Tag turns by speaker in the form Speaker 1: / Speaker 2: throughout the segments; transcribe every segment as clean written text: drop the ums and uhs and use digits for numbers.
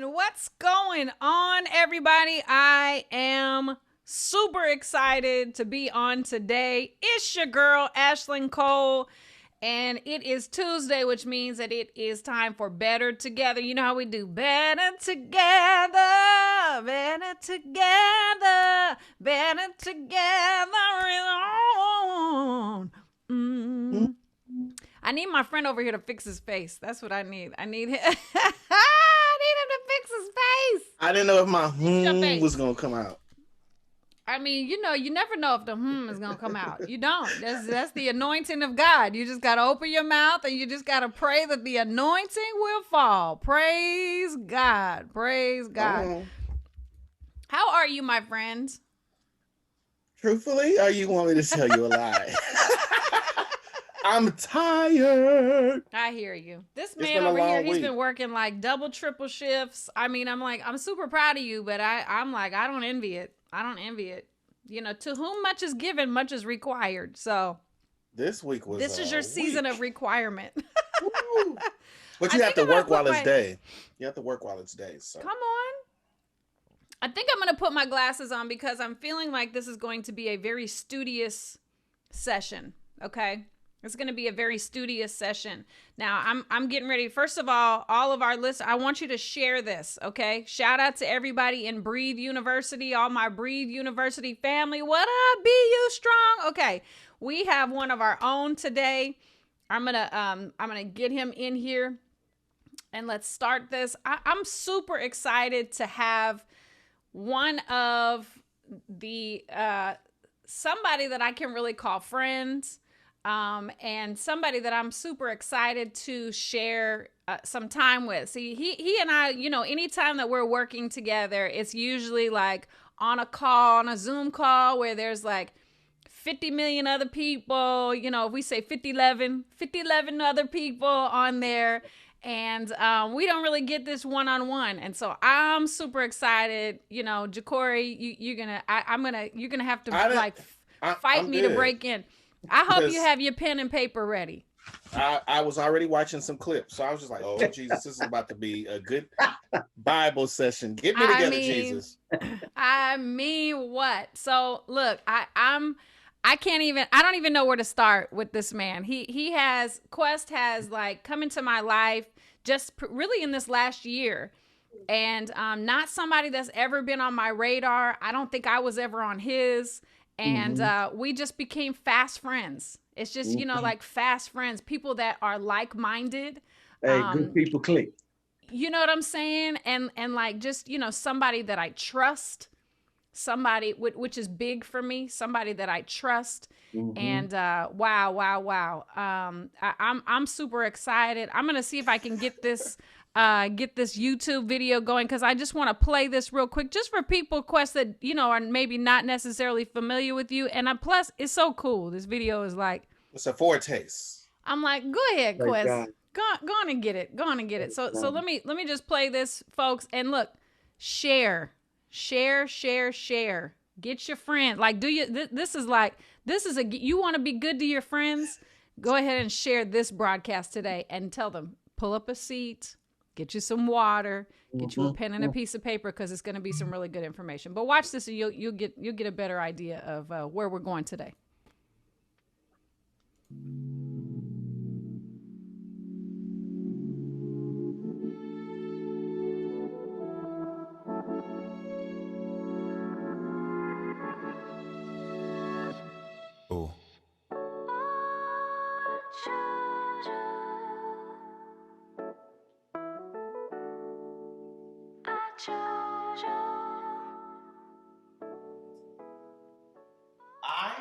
Speaker 1: What's going on, everybody? I am super excited to be on today. It's your girl, Ashlyn Cole, and it is Tuesday, which means that it is time for Better Together. You know how we do Better Together, Better Together, Better Together is on. I need my friend over here to fix his face. That's what I need. I need him. I need him to fix his face.
Speaker 2: I didn't know if my was gonna come out.
Speaker 1: I mean, you never know if the is gonna come out. You don't. That's the anointing of God. You just gotta open your mouth and you just gotta pray that the anointing will fall. Praise God. Praise God.
Speaker 2: Oh.
Speaker 1: How are you, my friend?
Speaker 2: Truthfully, or you want me to tell you a lie? I'm tired.
Speaker 1: I hear you. This man over here, he's been working like double, triple shifts. I mean, I'm super proud of you, but I'm like, I don't envy it. I don't envy it. You know, to whom much is given, much is required. So
Speaker 2: this week was
Speaker 1: this is your season of requirement.
Speaker 2: But you have to work while it's day. You have to work while it's day. So
Speaker 1: come on. I think I'm going to put my glasses on because I'm feeling like this is going to be a very studious session. Okay. It's going to be a very studious session. Now, I'm getting ready. First of all of our listeners, I want you to share this, okay? Shout out to everybody in Breathe University, all my Breathe University family. What up, Be You Strong? Okay, we have one of our own today. I'm gonna get him in here, and let's start this. I'm super excited to have one of the somebody that I can really call friends. And somebody that I'm super excited to share some time with. See, he and I, anytime that we're working together, it's usually like on a Zoom call where there's like 50 million other people, if we say 50, 11 other people on there. And we don't really get this one-on-one. And so I'm super excited. Jacory, you're gonna have to fight me to break in. I hope you have your pen and paper ready.
Speaker 2: I was already watching some clips, so I was just like, "Oh Jesus, this is about to be a good Bible session. Get me together, Jesus."
Speaker 1: I mean, what? So look, I don't even know where to start with this man. Quest has like come into my life just really in this last year, and not somebody that's ever been on my radar. I don't think I was ever on his. And we just became fast friends. It's just, like fast friends, people that are like-minded.
Speaker 3: Hey, good people click.
Speaker 1: You know what I'm saying? And like just, somebody that I trust, somebody which is big for me, somebody that I trust. And wow. I'm super excited. I'm going to see if I can get this YouTube video going because I just want to play this real quick just for people, Quest, that are maybe not necessarily familiar with you. And plus it's so cool. This video is like
Speaker 2: it's a foretaste.
Speaker 1: I'm like, go ahead, Quest. Go on and get it. Go on and get it. So let me just play this, folks, and look, share. Get your friends. Like, you want to be good to your friends? Go ahead and share this broadcast today and tell them, pull up a seat. Get you some water, get you a pen and a piece of paper because it's going to be some really good information. But watch this and you'll get a better idea of where we're going today.
Speaker 4: Oh.
Speaker 5: I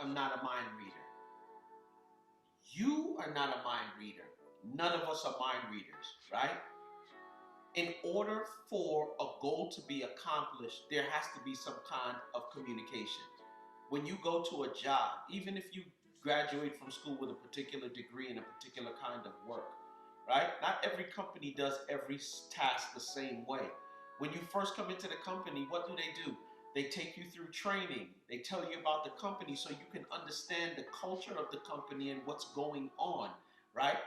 Speaker 5: am not a mind reader. You are not a mind reader. None of us are mind readers, right? In order for a goal to be accomplished, there has to be some kind of communication. When you go to a job, even if you graduate from school with a particular degree in a particular kind of work, right? Not every company does every task the same way. When you first come into the company, what do? They take you through training. They tell you about the company so you can understand the culture of the company and what's going on, right?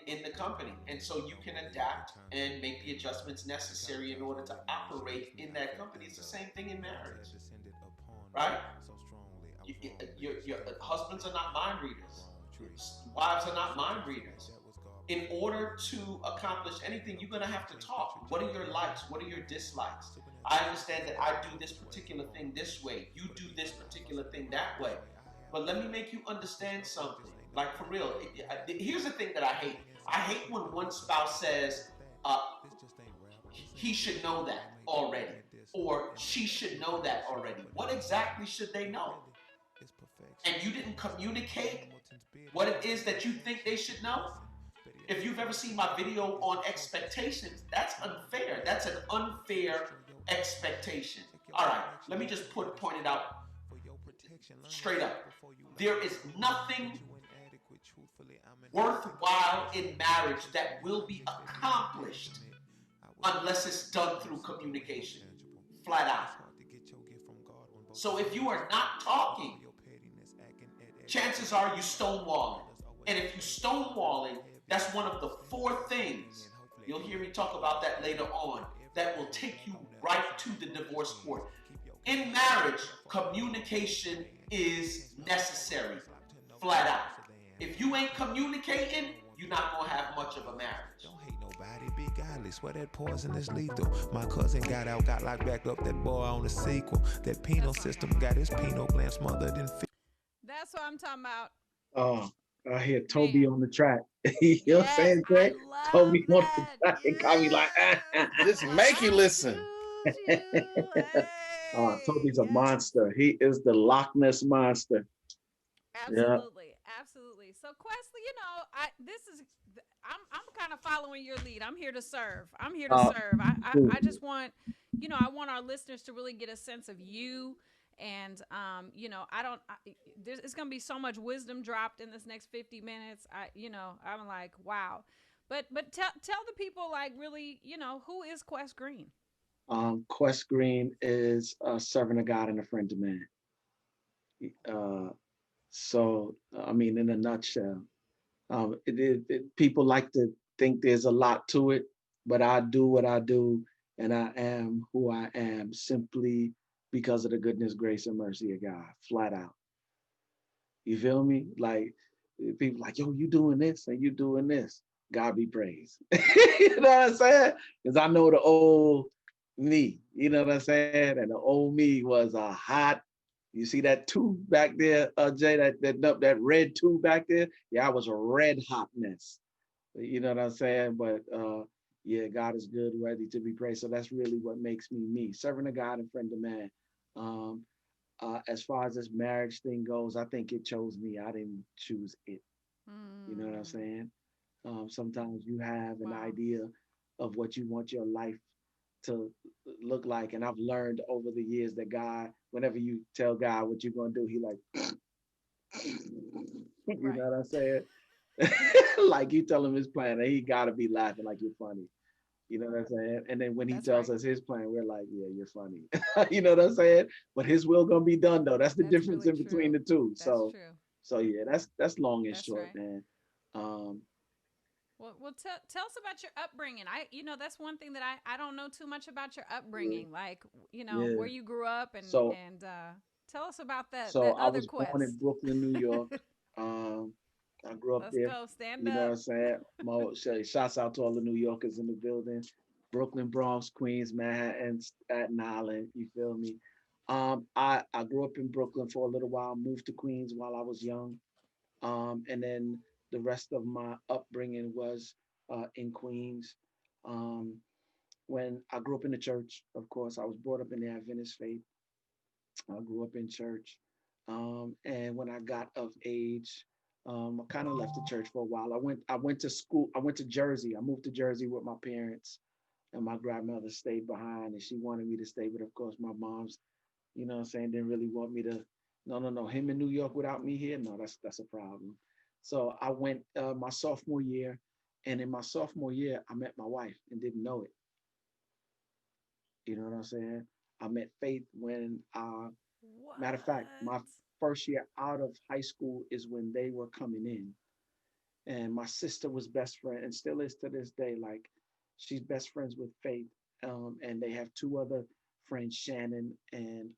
Speaker 5: in the company. And so you can adapt and make the adjustments necessary in order to operate in that company. It's the same thing in marriage, right? Your husbands are not mind readers. Wives are not mind readers. In order to accomplish anything, you're going to have to talk. What are your likes? What are your dislikes? I understand that I do this particular thing this way. You do this particular thing that way. But let me make you understand something. Like for real, here's the thing that I hate. I hate when one spouse says, uh, he should know that already, or she should know that already. What exactly should they know? And you didn't communicate what it is that you think they should know? If you've ever seen my video on expectations, that's unfair. That's an unfair expectation. All right, let me just point it out straight up. There is nothing worthwhile in marriage that will be accomplished unless it's done through communication, flat out. So if you are not talking, chances are you stonewalling. And if you stonewalling, that's one of the 4 things, you'll hear me talk about that later on, that will take you right to the divorce court. In marriage, communication is necessary, flat out. If you ain't communicating, you're not going to have much of a marriage.
Speaker 4: Don't hate nobody, big godly, swear that poison is lethal. My cousin got out, got locked back up, that boy on the sequel. That penal system got his penal gland smothered in feet.
Speaker 1: That's what I'm talking about.
Speaker 3: Oh, I hear Toby
Speaker 1: Man.
Speaker 3: on the track. You know what I'm
Speaker 1: Yes,
Speaker 3: saying,
Speaker 1: I
Speaker 3: Jay?
Speaker 1: love
Speaker 3: Toby on the
Speaker 1: that.
Speaker 3: track. It got me like,
Speaker 2: Just make you listen.
Speaker 1: Choose you.
Speaker 3: Toby's a
Speaker 1: Yes.
Speaker 3: monster. He is the Loch Ness monster. Yeah.
Speaker 1: Absolutely, absolutely. So Questley, I'm kind of following your lead. I'm here to serve. I'm here to
Speaker 3: Uh,
Speaker 1: serve. I
Speaker 3: dude,
Speaker 1: just want, I want our listeners to really get a sense of you. And I don't. It's gonna be so much wisdom dropped in this next 50 minutes. I'm like, wow. But tell the people, like, really, who is Quest Green?
Speaker 3: Quest Green is a servant of God and a friend of man. Uh, so, I mean, in a nutshell, people like to think there's a lot to it, but I do what I do, and I am who I am simply because of the goodness, grace, and mercy of God, flat out. You feel me? Like, people like, yo, you doing this and you doing this. God be praised. You know what I'm saying? Because I know the old me. You know what I'm saying? And the old me was a hot. You see that tube back there, Jay? That red tube back there? Yeah, I was a red hot mess. You know what I'm saying? But yeah, God is good, worthy to be praised. So that's really what makes me me, servant of God and friend of man. Um, as far as this marriage thing goes, I think it chose me. I didn't choose it. You know what I'm
Speaker 1: Mm,
Speaker 3: saying? Sometimes you have an
Speaker 1: wow.
Speaker 3: idea of what you want your life to look like. And I've learned over the years that God, whenever you tell God what you're gonna do, he like, you know
Speaker 1: Right.
Speaker 3: what I'm saying? Like you tell him his plan, and he gotta be laughing like you're funny. You know what I'm saying? And then when he
Speaker 1: That's
Speaker 3: tells
Speaker 1: right.
Speaker 3: us his plan, we're like, yeah, you're funny. You know what I'm saying? But his will gonna be done though. That's the
Speaker 1: That's
Speaker 3: difference
Speaker 1: really
Speaker 3: in between
Speaker 1: true.
Speaker 3: the two.
Speaker 1: That's
Speaker 3: So
Speaker 1: true.
Speaker 3: so yeah, that's long and
Speaker 1: That's
Speaker 3: short,
Speaker 1: right.
Speaker 3: man. Um,
Speaker 1: Well, tell us about your upbringing. That's one thing that I don't know too much about your
Speaker 3: yeah,
Speaker 1: upbringing. Like,
Speaker 3: yeah.
Speaker 1: where you grew up, and
Speaker 3: So
Speaker 1: tell us about that
Speaker 3: so I
Speaker 1: other
Speaker 3: was born in
Speaker 1: quest.
Speaker 3: Brooklyn, New York. Um, I grew up
Speaker 1: Let's
Speaker 3: there.
Speaker 1: go. Stand
Speaker 3: You know what
Speaker 1: up.
Speaker 3: I'm saying? Shouts out to all the New Yorkers in the building. Brooklyn, Bronx, Queens, Manhattan, Staten Island. You feel me? I grew up in Brooklyn for a little while, moved to Queens while I was young. And then the rest of my upbringing was in Queens. Um, when I grew up in the church, of course, I was brought up in the Adventist faith. I grew up in church. And when I got of age, I kind of left the church for a while. I went to school. I went to Jersey. I moved to Jersey with my parents, and my grandmother stayed behind, and she wanted me to stay. But of course, my mom's, you know what I'm saying, didn't really want me to. No, no, no. Him in New York without me here. No, that's a problem. So I went my sophomore year, and in my sophomore year, I met my wife and didn't know it. You know what I'm saying? I met Faith when matter of fact,
Speaker 1: What?
Speaker 3: my first year out of high school is when they were coming in. And my sister was best friend and still is to this day. Like she's best friends with Faith. And they have two other friends, Shannon and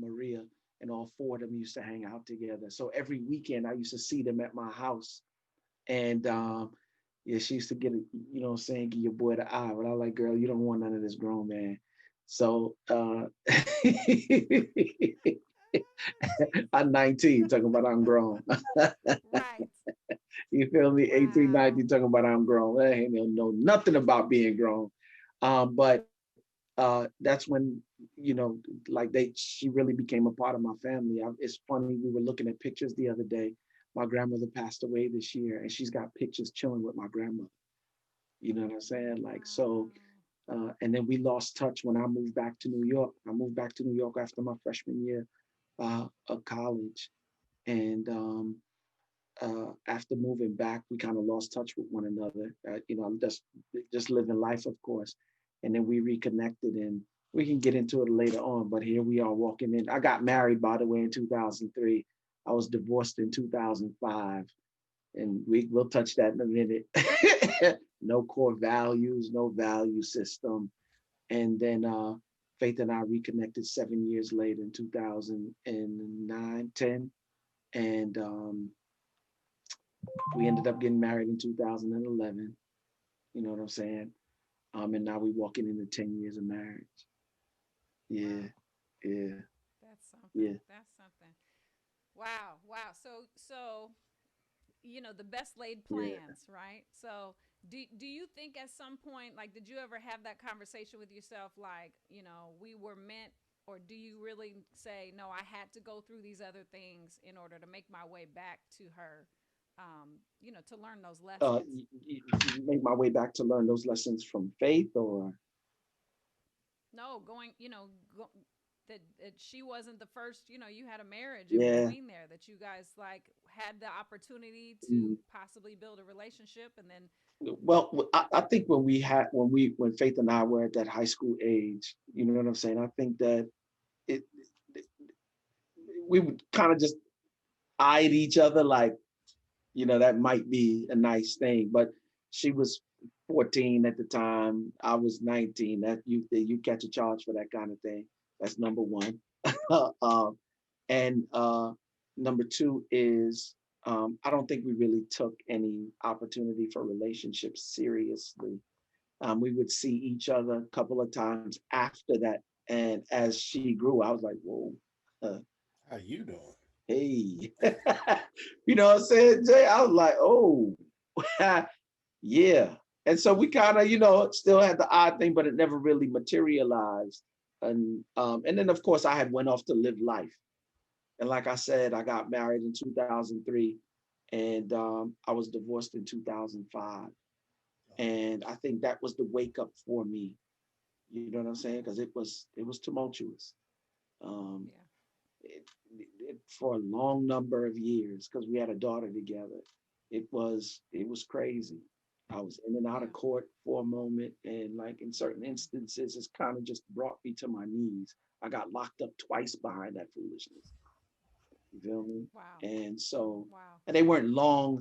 Speaker 3: Maria, and all four of them used to hang out together. So every weekend I used to see them at my house. And yeah, she used to get it, saying, give your boy the eye. But I was like, girl, you don't want none of this grown man. So I'm 19, talking about I'm grown.
Speaker 1: Right.
Speaker 3: You feel me? 18,
Speaker 1: Wow.
Speaker 3: 19, talking about I'm grown. I ain't know nothing about being grown. But that's when, like she really became a part of my family. It's funny, we were looking at pictures the other day. My grandmother passed away this year, and she's got pictures chilling with my grandmother. You know what I'm saying? Like, so,
Speaker 1: Wow.
Speaker 3: and then we lost touch when I moved back to New York. I moved back to New York after my freshman year of college. And after moving back, we kind of lost touch with one another. I'm just living life, of course. And then we reconnected, and we can get into it later on. But here we are walking in. I got married, by the way, in 2003. I was divorced in 2005, and we'll touch that in a minute. No core values, no value system, and then Faith and I reconnected 7 years later in 2009, 10, and we ended up getting married in 2011. You know what I'm saying? And now we're walking into 10 years of marriage. Yeah,
Speaker 1: Wow.
Speaker 3: yeah,
Speaker 1: That's something.
Speaker 3: yeah,
Speaker 1: That's something. Wow. Wow. So the best laid
Speaker 3: yeah.
Speaker 1: plans, right? So do you think at some point, like, did you ever have that conversation with yourself, like, we were meant, or do you really say, no, I had to go through these other things in order to make my way back to her, to learn those lessons?
Speaker 3: Make my way back to learn those lessons from Faith, or
Speaker 1: No, going, that she wasn't the first, you had a marriage in
Speaker 3: yeah.
Speaker 1: between there, that you guys like had the opportunity to
Speaker 3: Mm.
Speaker 1: possibly build a relationship, and then
Speaker 3: Well, I think when Faith and I were at that high school age, you know what I'm saying? I think that it we would kind of just eyed each other like, that might be a nice thing. But she was 14 at the time. I was 19. That you catch a charge for that kind of thing. That's number one. um, and number two is I don't think we really took any opportunity for relationships seriously. We would see each other a couple of times after that. And as she grew, I was like, whoa, uh,
Speaker 2: How you doing?
Speaker 3: hey. You know what I'm saying, Jay? I was like, oh, yeah. And so we kind of, still had the odd thing, but it never really materialized. And then of course I had went off to live life. And like I said, I got married in 2003, and I was divorced in 2005. And I think that was the wake up for me. You know what I'm saying? Because it was tumultuous. Um,
Speaker 1: yeah.
Speaker 3: for a long number of years because we had a daughter together. It was crazy. I was in and out
Speaker 1: Yeah.
Speaker 3: of court for a moment, and like in certain instances, it's kind of just brought me to my knees. I got locked up twice behind that foolishness. You feel me?
Speaker 1: Wow.
Speaker 3: And so,
Speaker 1: Wow.
Speaker 3: and they weren't long,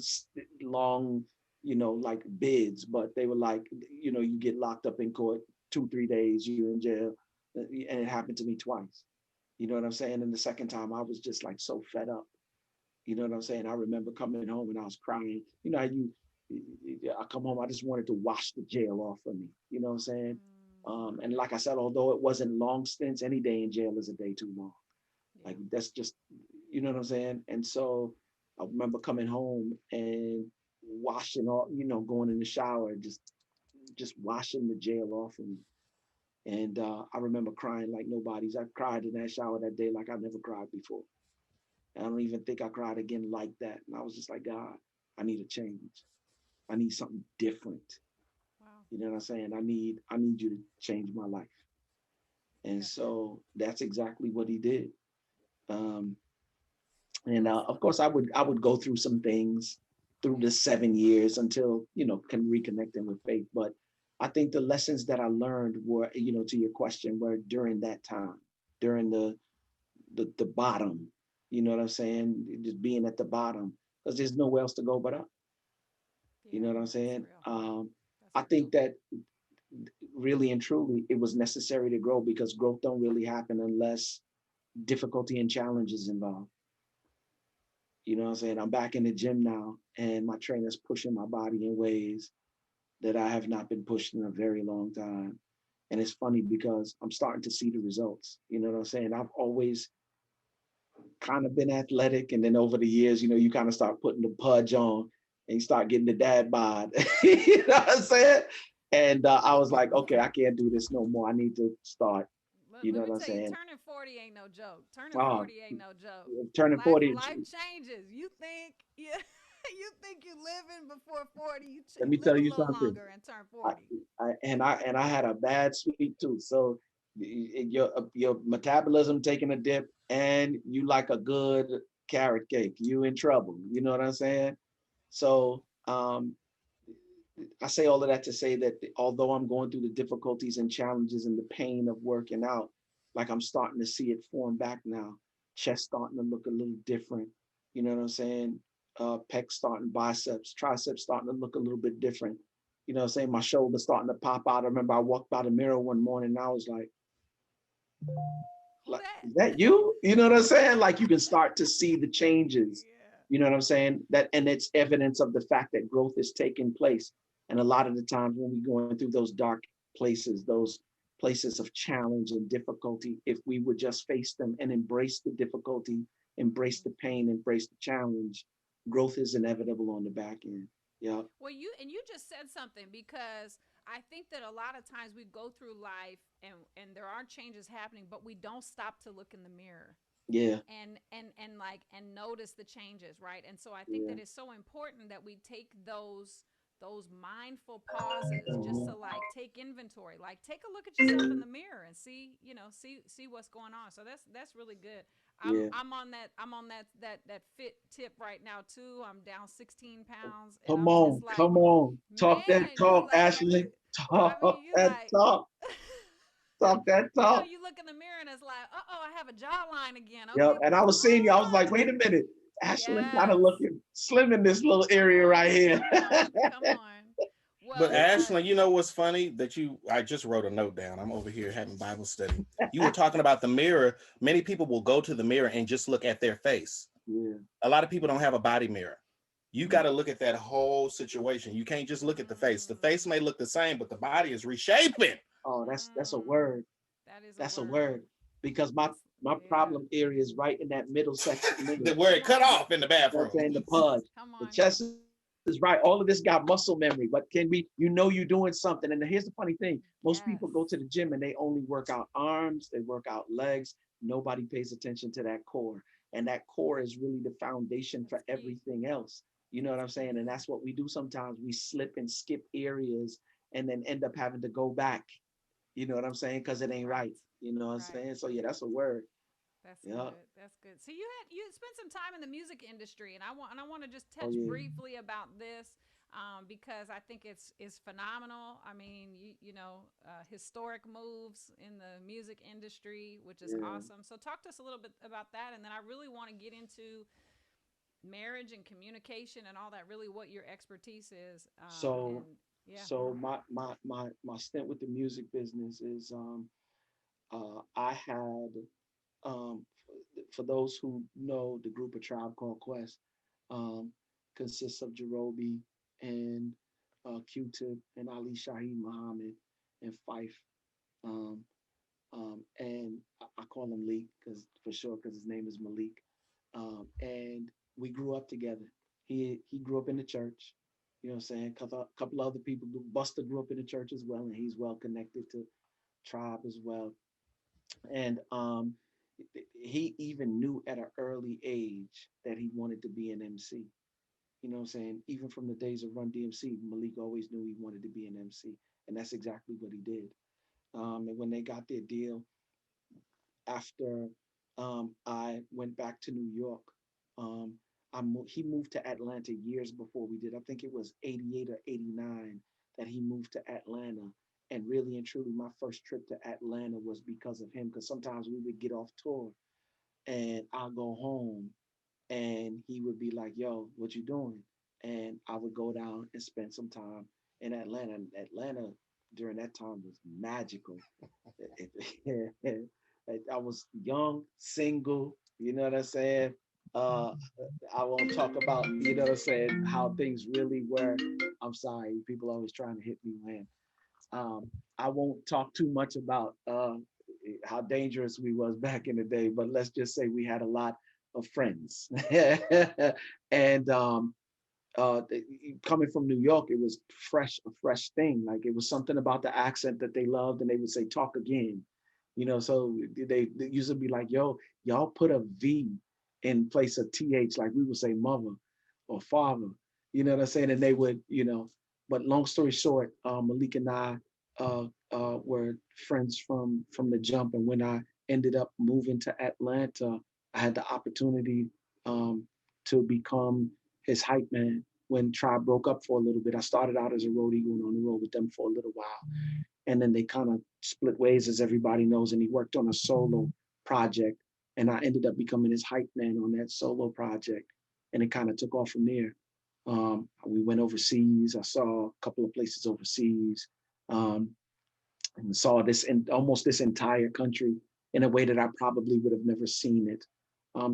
Speaker 3: like bids, but they were like, you get locked up in court 2, 3 days, you in jail, and it happened to me twice. You know what I'm saying? And the second time, I was just like so fed up. You know what I'm saying? I remember coming home and I was crying. You know how I come home, I just wanted to wash the jail off of me. You know what I'm saying?
Speaker 1: Mm,
Speaker 3: And like I said, although it wasn't long stints, any day in jail is a day too long.
Speaker 1: yeah.
Speaker 3: Like that's just, you know what I'm saying? And so I remember coming home and washing all, going in the shower, just washing the jail off of me. And I remember crying like nobody's. I cried in that shower that day like I never cried before. And I don't even think I cried again like that. And I was just like, God, I need a change. I need something different.
Speaker 1: Wow.
Speaker 3: You know what I'm saying? I need you to change my life. And
Speaker 1: Yeah.
Speaker 3: so that's exactly what he did. Um, and
Speaker 1: Well,
Speaker 3: of course, I would go through some things through the
Speaker 1: yeah.
Speaker 3: 7 years until can reconnecting with faith. But I think the lessons that I learned were, to your question, were during that time, during the bottom. You know what I'm saying? Just being at the bottom because there's nowhere else to go but up. You know
Speaker 1: Yeah,
Speaker 3: what I'm
Speaker 1: that's
Speaker 3: saying?
Speaker 1: real. That's
Speaker 3: I
Speaker 1: real.
Speaker 3: think that really and truly it was necessary to grow, because growth don't really happen unless difficulty and challenges involved. You know what I'm saying? I'm back in the gym now, and my trainer's pushing my body in ways that I have not been pushed in a very long time. And it's funny because I'm starting to see the results. You know what I'm saying? I've always kind of been athletic, and then over the years, you kind of start putting the pudge on, and you start getting the dad bod. You know what I'm saying? And I was like, okay, I can't do this no more. I need to start. You know
Speaker 1: Let me
Speaker 3: what I'm
Speaker 1: tell you,
Speaker 3: saying?
Speaker 1: turning 40 ain't no joke. Turning
Speaker 3: Uh,
Speaker 1: 40 ain't no joke.
Speaker 3: Turning 40.
Speaker 1: Life changes. You think yeah, you think you living before 40,
Speaker 3: Let
Speaker 1: you
Speaker 3: me
Speaker 1: live
Speaker 3: tell
Speaker 1: a
Speaker 3: you
Speaker 1: little
Speaker 3: something.
Speaker 1: longer and turn
Speaker 3: I,
Speaker 1: 40.
Speaker 3: I had a bad sweet tooth, so your metabolism taking a dip, and you like a good carrot cake, you in trouble. You know what I'm saying? So I say all of that to say that although I'm going through the difficulties and challenges and the pain of working out, like I'm starting to see it form back now. Chest starting to look a little different. You know what I'm saying? Pecs starting, biceps, triceps starting to look a little bit different. You know what I'm saying? My shoulder starting to pop out. I remember I walked by the mirror one morning and I was
Speaker 1: Who
Speaker 3: like,
Speaker 1: that?
Speaker 3: is that you? You know what I'm saying? Like you can start to see the changes.
Speaker 1: Yeah.
Speaker 3: You know what I'm saying? And it's evidence of the fact that growth is taking place. And a lot of the times when we're going through those dark places, those places of challenge and difficulty, if we would just face them and embrace the difficulty, embrace
Speaker 1: Mm-hmm.
Speaker 3: the pain, embrace the challenge, growth is inevitable on the back end. Yeah.
Speaker 1: Well, you just said something, because I think that a lot of times we go through life and there are changes happening, but we don't stop to look in the mirror
Speaker 3: Yeah.
Speaker 1: and notice the changes, right? And so I think
Speaker 3: Yeah.
Speaker 1: that it's so important that we take those mindful pauses just
Speaker 3: Mhm.
Speaker 1: to like take inventory, like take a look at yourself in the mirror and see, see what's going on. So that's really good.
Speaker 3: Yeah.
Speaker 1: I'm on that fit tip right now too. I'm down 16 pounds and
Speaker 3: Come
Speaker 1: I'm just
Speaker 3: on.
Speaker 1: like,
Speaker 3: Come on. Talk that
Speaker 1: man, you
Speaker 3: talk,
Speaker 1: like,
Speaker 3: Ashley.
Speaker 1: I
Speaker 3: Talk
Speaker 1: mean, you
Speaker 3: that
Speaker 1: like,
Speaker 3: talk. Talk that talk.
Speaker 1: you look in the mirror and it's like, I have a jawline again.
Speaker 3: Yeah,
Speaker 1: Okay,
Speaker 3: and I
Speaker 1: come
Speaker 3: was seeing you. I was like,
Speaker 1: on.
Speaker 3: wait a minute, Ashley kind of
Speaker 1: Yes.
Speaker 3: looking slim in this little
Speaker 1: Come
Speaker 3: area right
Speaker 1: on.
Speaker 3: here.
Speaker 1: Come on. Come on.
Speaker 2: But
Speaker 1: Well,
Speaker 2: Ashley, you know what's funny that I just wrote a note down. I'm over here having Bible study. You were talking about the mirror. Many people will go to the mirror and just look at their face.
Speaker 3: Yeah.
Speaker 2: A lot of people don't have a body mirror. You got
Speaker 3: Mm.
Speaker 2: to look at that whole situation. You can't just look at the face. The face
Speaker 1: mm,
Speaker 2: may look the same, but the body is reshaping.
Speaker 3: Oh, that's a
Speaker 1: mm,
Speaker 3: word.
Speaker 1: that is a
Speaker 3: That's a
Speaker 1: word.
Speaker 3: word. Because my
Speaker 1: That's,
Speaker 3: my
Speaker 1: yeah.
Speaker 3: problem area is right in that middle section there. You
Speaker 2: Where
Speaker 1: Come
Speaker 2: it cut
Speaker 1: on.
Speaker 2: off in the
Speaker 3: know what I'm
Speaker 2: bathroom.
Speaker 3: saying? The pudge.
Speaker 1: Come
Speaker 3: The
Speaker 1: on.
Speaker 3: chest is right. All of this got muscle memory, but you're doing something. And here's the funny thing. Most
Speaker 1: Yes.
Speaker 3: people go to the gym and they only work out arms, they work out legs. Nobody pays attention to that core. And that core is really the foundation
Speaker 1: That's
Speaker 3: for
Speaker 1: key.
Speaker 3: everything else. You know what
Speaker 1: That's
Speaker 3: I'm
Speaker 1: key.
Speaker 3: saying? And that's what we do sometimes. We slip and skip areas and then end up having to go back. You know what I'm saying? Because it ain't
Speaker 1: Right.
Speaker 3: right. You know what I'm
Speaker 1: Right.
Speaker 3: saying? So yeah, that's a word.
Speaker 1: That's
Speaker 3: Yeah.
Speaker 1: good. That's good. So you had spent some time in the music industry, and I want to just
Speaker 3: Oh
Speaker 1: touch
Speaker 3: yeah.
Speaker 1: briefly about this, because I think it's phenomenal. I mean, historic moves in the music industry, which is
Speaker 3: Yeah.
Speaker 1: awesome. So talk to us a little bit about that, and then I really want to get into marriage and communication and all that. Really, what your expertise is.
Speaker 3: So
Speaker 1: And yeah.
Speaker 3: so my stint with the music business is I had um, for those who know the group of Tribe Called Quest, um, consists of Jerobi and Q-Tip and Ali Shaheed Muhammad and Fife. Um, and I call him Leak because for sure because his name is Malik. And we grew up together. He grew up in the church. You know what I'm saying? Couple other people. Buster grew up in the church as well, and he's well connected to Tribe as well. And he even knew at an early age that he wanted to be an MC. You know what I'm saying? Even from the days of Run DMC, Malik always knew he wanted to be an MC, and that's exactly what he did. And when they got their deal, after I went back to New York, um, he moved to Atlanta years before we did. I think it was 88 or 89 that he moved to Atlanta. And really and truly, my first trip to Atlanta was because of him. Because sometimes we would get off tour and I'll go home and he would be like, yo, what you doing? and I would go down and spend some time in Atlanta. And Atlanta during that time was magical. I was young, single. You know what I'm saying? Uh, I won't talk about, you know what I'm saying, how things really were. I'm sorry, people always trying to hit me when. Um, I won't talk too much about how dangerous we was back in the day, but let's just say we had a lot of friends. And coming from New York, it was a fresh thing. Like it was something about the accent that they loved, and they would say "talk again," So they used to be like, "Yo, y'all put a V in place of th," like we would say "mother" or "father." You know what I'm saying? And they would, But long story short, Malik and I were friends from the jump, and when I ended up moving to Atlanta, I had the opportunity um, to become his hype man when Tribe broke up for a little bit. I started out as a roadie going on the road with them for a little while. And then they kind of split ways, as everybody knows, and he worked on a solo project. And I ended up becoming his hype man on that solo project. And it kind of took off from there. We went overseas. I saw a couple of places overseas. Um, and saw this in almost this entire country in a way that I probably would have never seen it.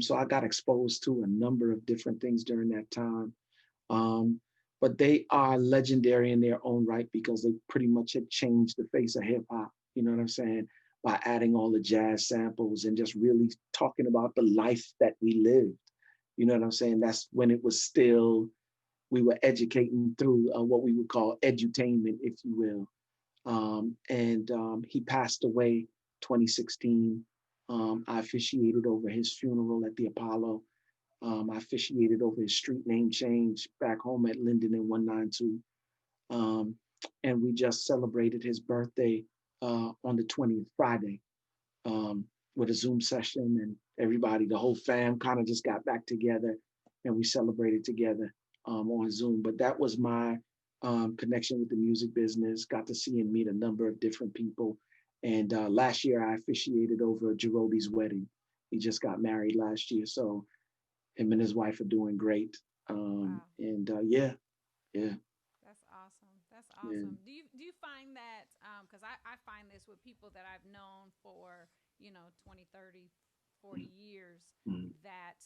Speaker 3: So I got exposed to a number of different things during that time. Um, but they are legendary in their own right because they pretty much had changed the face of hip hop. You know what I'm saying? By adding all the jazz samples and just really talking about the life that we lived. You know what I'm saying? That's when it was still, we were educating through what we would call edutainment, if you will. And he passed away 2016. I officiated over his funeral at the Apollo. I officiated over his street name change back home at Linden in 192. Um, and we just celebrated his birthday on the 20th, Friday, um, with a Zoom session, and everybody, the whole fam kind of just got back together and we celebrated together on Zoom. But that was my connection with the music business, got to see and meet a number of different people. And last year I officiated over Jerobe's wedding. He just got married last year. So him and his wife are doing great.
Speaker 1: Wow.
Speaker 3: And yeah, yeah,
Speaker 1: That's awesome. That's
Speaker 3: yeah.
Speaker 1: awesome. Do you find that because I find this with people that I've known for, 20, 30, 40 years,
Speaker 3: Mm.
Speaker 1: that,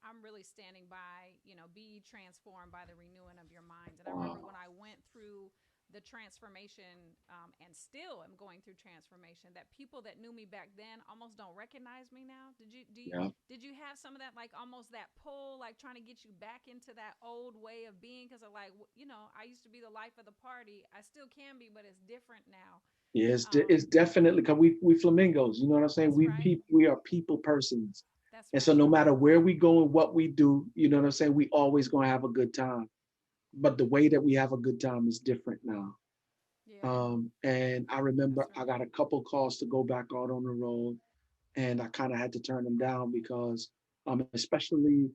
Speaker 1: I'm really standing by, be transformed by the renewing of your minds. And I remember
Speaker 3: Wow.
Speaker 1: when I went through the transformation, and still am going through transformation, that people that knew me back then almost don't recognize me now.
Speaker 3: Yeah.
Speaker 1: Did you have some of that, like almost that pull, like trying to get you back into that old way of being? Because like, I used to be the life of the party. I still can be, but it's different now.
Speaker 3: Yeah,
Speaker 1: Um,
Speaker 3: it's definitely because we flamingos. You know what I'm saying?
Speaker 1: that's right.
Speaker 3: We are people persons,
Speaker 1: That's
Speaker 3: and so
Speaker 1: right.
Speaker 3: no matter where we go and what we do, you know what I'm saying. We always gonna have a good time, but the way that we have a good time is different now.
Speaker 1: Yeah,
Speaker 3: And I
Speaker 1: that's
Speaker 3: remember I
Speaker 1: right.
Speaker 3: got a couple calls to go back out on the road, and I kind of had to turn them down because, especially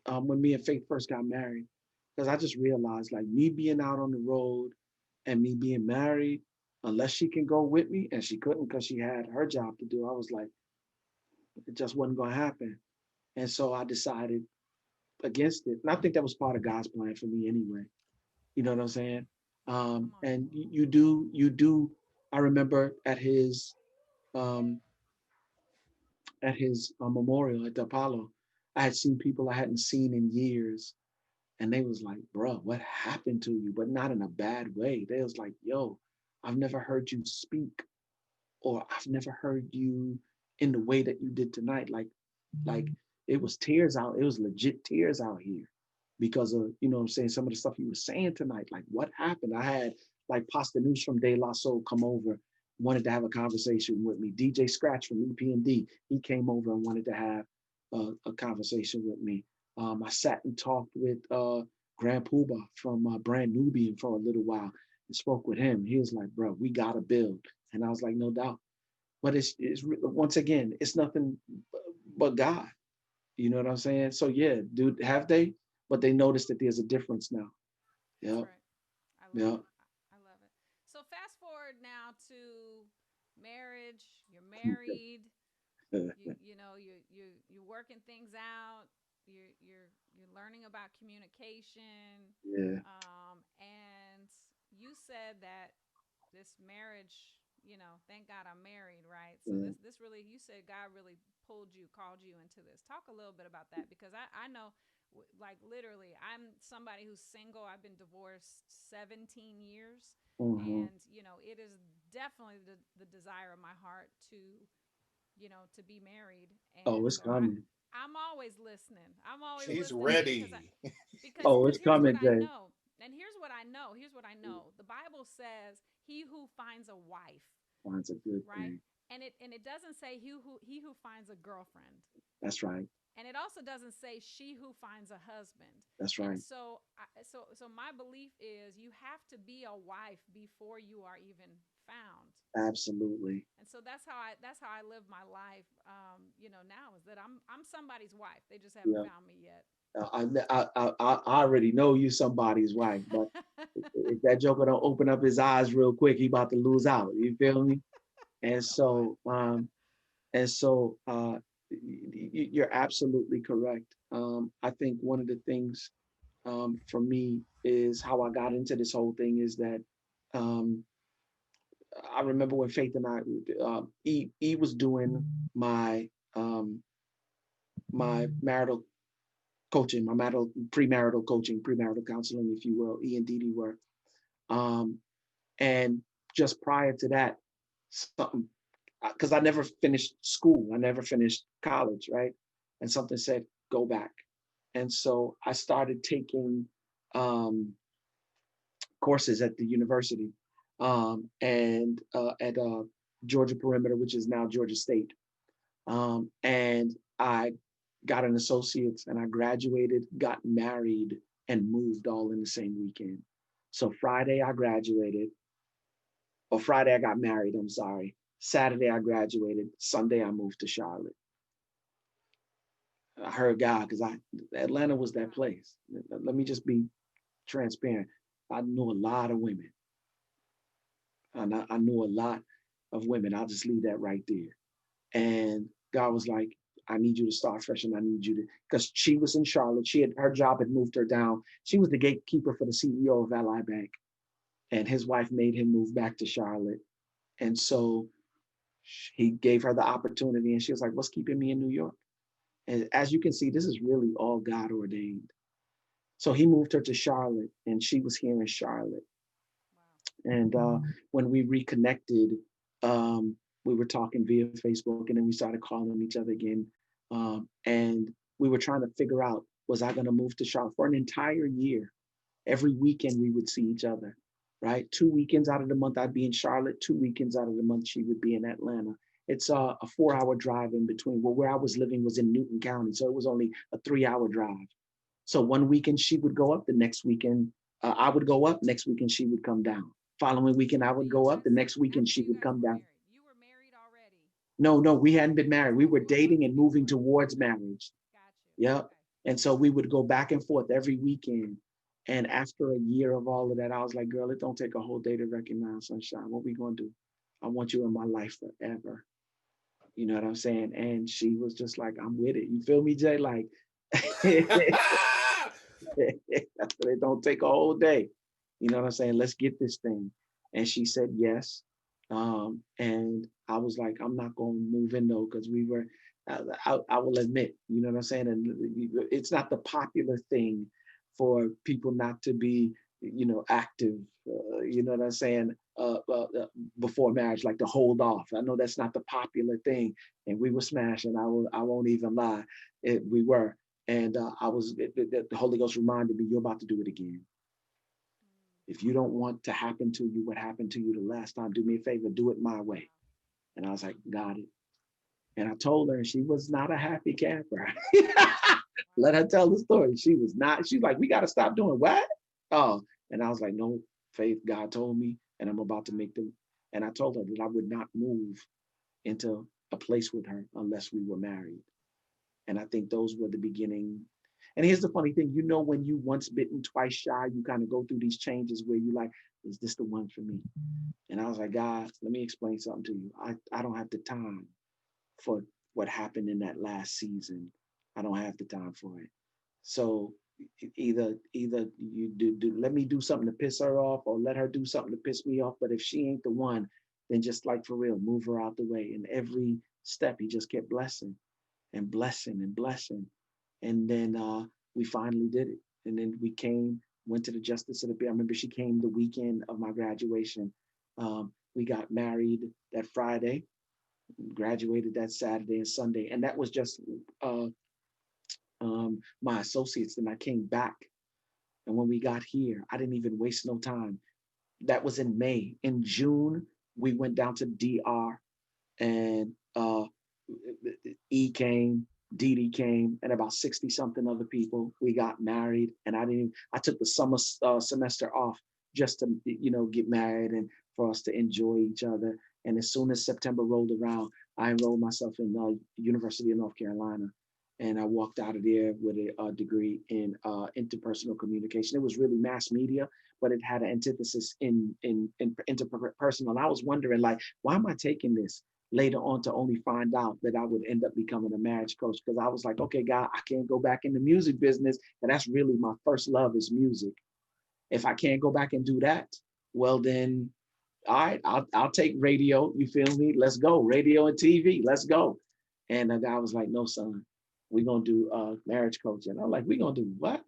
Speaker 3: when me and Faith first got married, because I just realized like me being out on the road and me being married, unless she can go with me, and she couldn't because she had her job to do, I was like, it just wasn't going to happen. And so I decided against it. And I think that was part of God's plan for me anyway. You know what I'm saying?
Speaker 1: Come on.
Speaker 3: And you do. I remember um, at his memorial at the Apollo, I had seen people I hadn't seen in years, and they was like, "Bro, what happened to you?" But not in a bad way. They was like, "Yo, I've never heard you speak, or I've never heard you in the way that you did tonight." Like it was tears out. It was legit tears out here because of, what I'm saying, some of the stuff you were saying tonight. Like what happened? I had like Pasta News from De La Soul come over, wanted to have a conversation with me. DJ Scratch from EPMD, he came over and wanted to have a conversation with me. I sat and talked with Grand Puba from Brand Nubian for a little while and spoke with him. He was like, "Bro, we gotta build," and I was like, "No doubt." But it's once again, it's nothing but God. You know what I'm saying? So yeah, dude, have they? But they noticed that there's a difference now.
Speaker 1: That's
Speaker 3: Yep,
Speaker 1: right. I love
Speaker 3: yep.
Speaker 1: it. I love it. So fast forward now to marriage. You're married. You know you're working things out. You're You're learning about communication.
Speaker 3: Yeah.
Speaker 1: And you said that this marriage, thank God I'm married, right? So
Speaker 3: Yeah.
Speaker 1: this really, you said God really pulled you, called you into this. Talk a little bit about that, because I know, like, literally, I'm somebody who's single. I've been divorced 17 years.
Speaker 3: Hmm.
Speaker 1: And, it is definitely the desire of my heart to, to be married.
Speaker 3: Oh,
Speaker 1: And
Speaker 3: it's
Speaker 1: so
Speaker 3: coming.
Speaker 1: I'm always listening. I'm always
Speaker 2: She's
Speaker 1: listening, because
Speaker 2: ready.
Speaker 3: Oh,
Speaker 1: because
Speaker 3: it's
Speaker 1: here's what
Speaker 3: coming,
Speaker 1: I
Speaker 3: Jay.
Speaker 1: know. And here's what I know. Here's what I know. The Bible says, "He who finds a wife,"
Speaker 3: Finds a good
Speaker 1: right?
Speaker 3: thing.
Speaker 1: And it doesn't say he who finds a girlfriend.
Speaker 3: That's right.
Speaker 1: And it also doesn't say she who finds a husband.
Speaker 3: That's
Speaker 1: And
Speaker 3: right.
Speaker 1: so my belief is you have to be a wife before you are even found.
Speaker 3: Absolutely.
Speaker 1: And so that's how I live my life. Now is that I'm somebody's wife. They just haven't
Speaker 3: Yeah.
Speaker 1: found me yet.
Speaker 3: I already know you somebody's wife, but if that joker don't open up his eyes real quick, he about to lose out. You feel me? And
Speaker 1: Come on.
Speaker 3: so, you're absolutely correct. I think one of the things for me is how I got into this whole thing is that um, I remember when Faith and I, E was doing my my marital coaching, my marital premarital coaching, premarital counseling, if you will. E and Dee were, um, and just prior to that, something, because I never finished school, I never finished college, right? And something said, go back. And so I started taking um, courses at the university and at Georgia Perimeter, which is now Georgia State. And I got an associate's and I graduated, got married, and moved all in the same weekend. So Friday I graduated, or Friday I got married, I'm sorry. Saturday I graduated. Sunday I moved to Charlotte. I heard God because Atlanta was that place. Let me just be transparent. I knew a lot of women. I knew a lot of women. I'll just leave that right there. And God was like, I need you to start fresh, and I need you to, because she was in Charlotte. Her job had moved her down. She was the gatekeeper for the CEO of Ally Bank, and his wife made him move back to Charlotte. And so he gave her the opportunity, and she was like, what's keeping me in New York? And as you can see, this is really all God ordained. So he moved her to Charlotte, and she was here in Charlotte. And when we reconnected, we were talking via Facebook, and then we started calling each other again. And we were trying to figure out, was I going to move to Charlotte for an entire year? Every weekend we would see each other, right? 2 weekends out of the month I'd be in Charlotte. 2 weekends out of the month she would be in Atlanta. It's a 4-hour drive in between. Well, where I was living was in Newton County, so it was only a 3-hour drive. So one weekend she would go up, the next weekend I would go up, next weekend she would come down. Following weekend I would go up, the next weekend
Speaker 1: After
Speaker 3: she
Speaker 1: you
Speaker 3: would
Speaker 1: guys
Speaker 3: come
Speaker 1: were
Speaker 3: down.
Speaker 1: married. You were married already.
Speaker 3: No, we hadn't been married. We were dating
Speaker 1: Okay,
Speaker 3: and
Speaker 1: you
Speaker 3: moving
Speaker 1: were.
Speaker 3: towards marriage.
Speaker 1: Got you.
Speaker 3: Yep.
Speaker 1: Okay.
Speaker 3: And so we would go back and forth every weekend. And after a year of all of that, I was like, girl, it don't take a whole day to recognize sunshine. What we gonna do? I want you in my life forever. You know what I'm saying? And she was just like, I'm with it. You feel me, Jay? Like, it don't take a whole day. You know what I'm saying? Let's get this thing. And she said yes. And I was like, I'm not going to move in though, because we were, I will admit, you know what I'm saying? And it's not the popular thing for people not to be, active, you know what I'm saying? Before marriage, like to hold off. I know that's not the popular thing. And we were smashing. I won't even lie. We were. And the Holy Ghost reminded me, you're about to do it again. If you don't want to happen to you what happened to you the last time, do me a favor, do it my way. And I was like, got it. And I told her, and she was not a happy camper. Let her tell the story. She was not. She's like, we got to stop doing what? Oh, and I was like, no, Faith, God told me, and I'm about to make them. And I told her that I would not move into a place with her unless we were married. And I think those were the beginning. And here's the funny thing, when you once bitten, twice shy, you kind of go through these changes where you like, is this the one for me? And I was like, God, let me explain something to you. I don't have the time for what happened in that last season. I don't have the time for it. So either you do let me do something to piss her off, or let her do something to piss me off. But if she ain't the one, then just like for real, move her out the way. And every step he just kept blessing and blessing and blessing. And then we finally did it. And then we went to the Justice of the Peace. I remember she came the weekend of my graduation. We got married that Friday, graduated that Saturday and Sunday. And that was just my associates. Then I came back. And when we got here, I didn't even waste no time. That was in May. In June, we went down to DR, and E came, Dee Dee came, and about 60 something other people. We got married, and I took the summer semester off just to, get married and for us to enjoy each other. And as soon as September rolled around, I enrolled myself in University of North Carolina. And I walked out of there with a degree in interpersonal communication. It was really mass media, but it had an antithesis in interpersonal. And I was wondering, like, why am I taking this later on to only find out that I would end up becoming a marriage coach? Because I was like, okay, God, I can't go back in the music business. And that's really my first love is music. If I can't go back and do that, well, then, all right, I'll take radio. You feel me? Let's go. Radio and TV. Let's go. And the guy was like, no, son, we're going to do marriage coaching. I'm like, we're going to do what?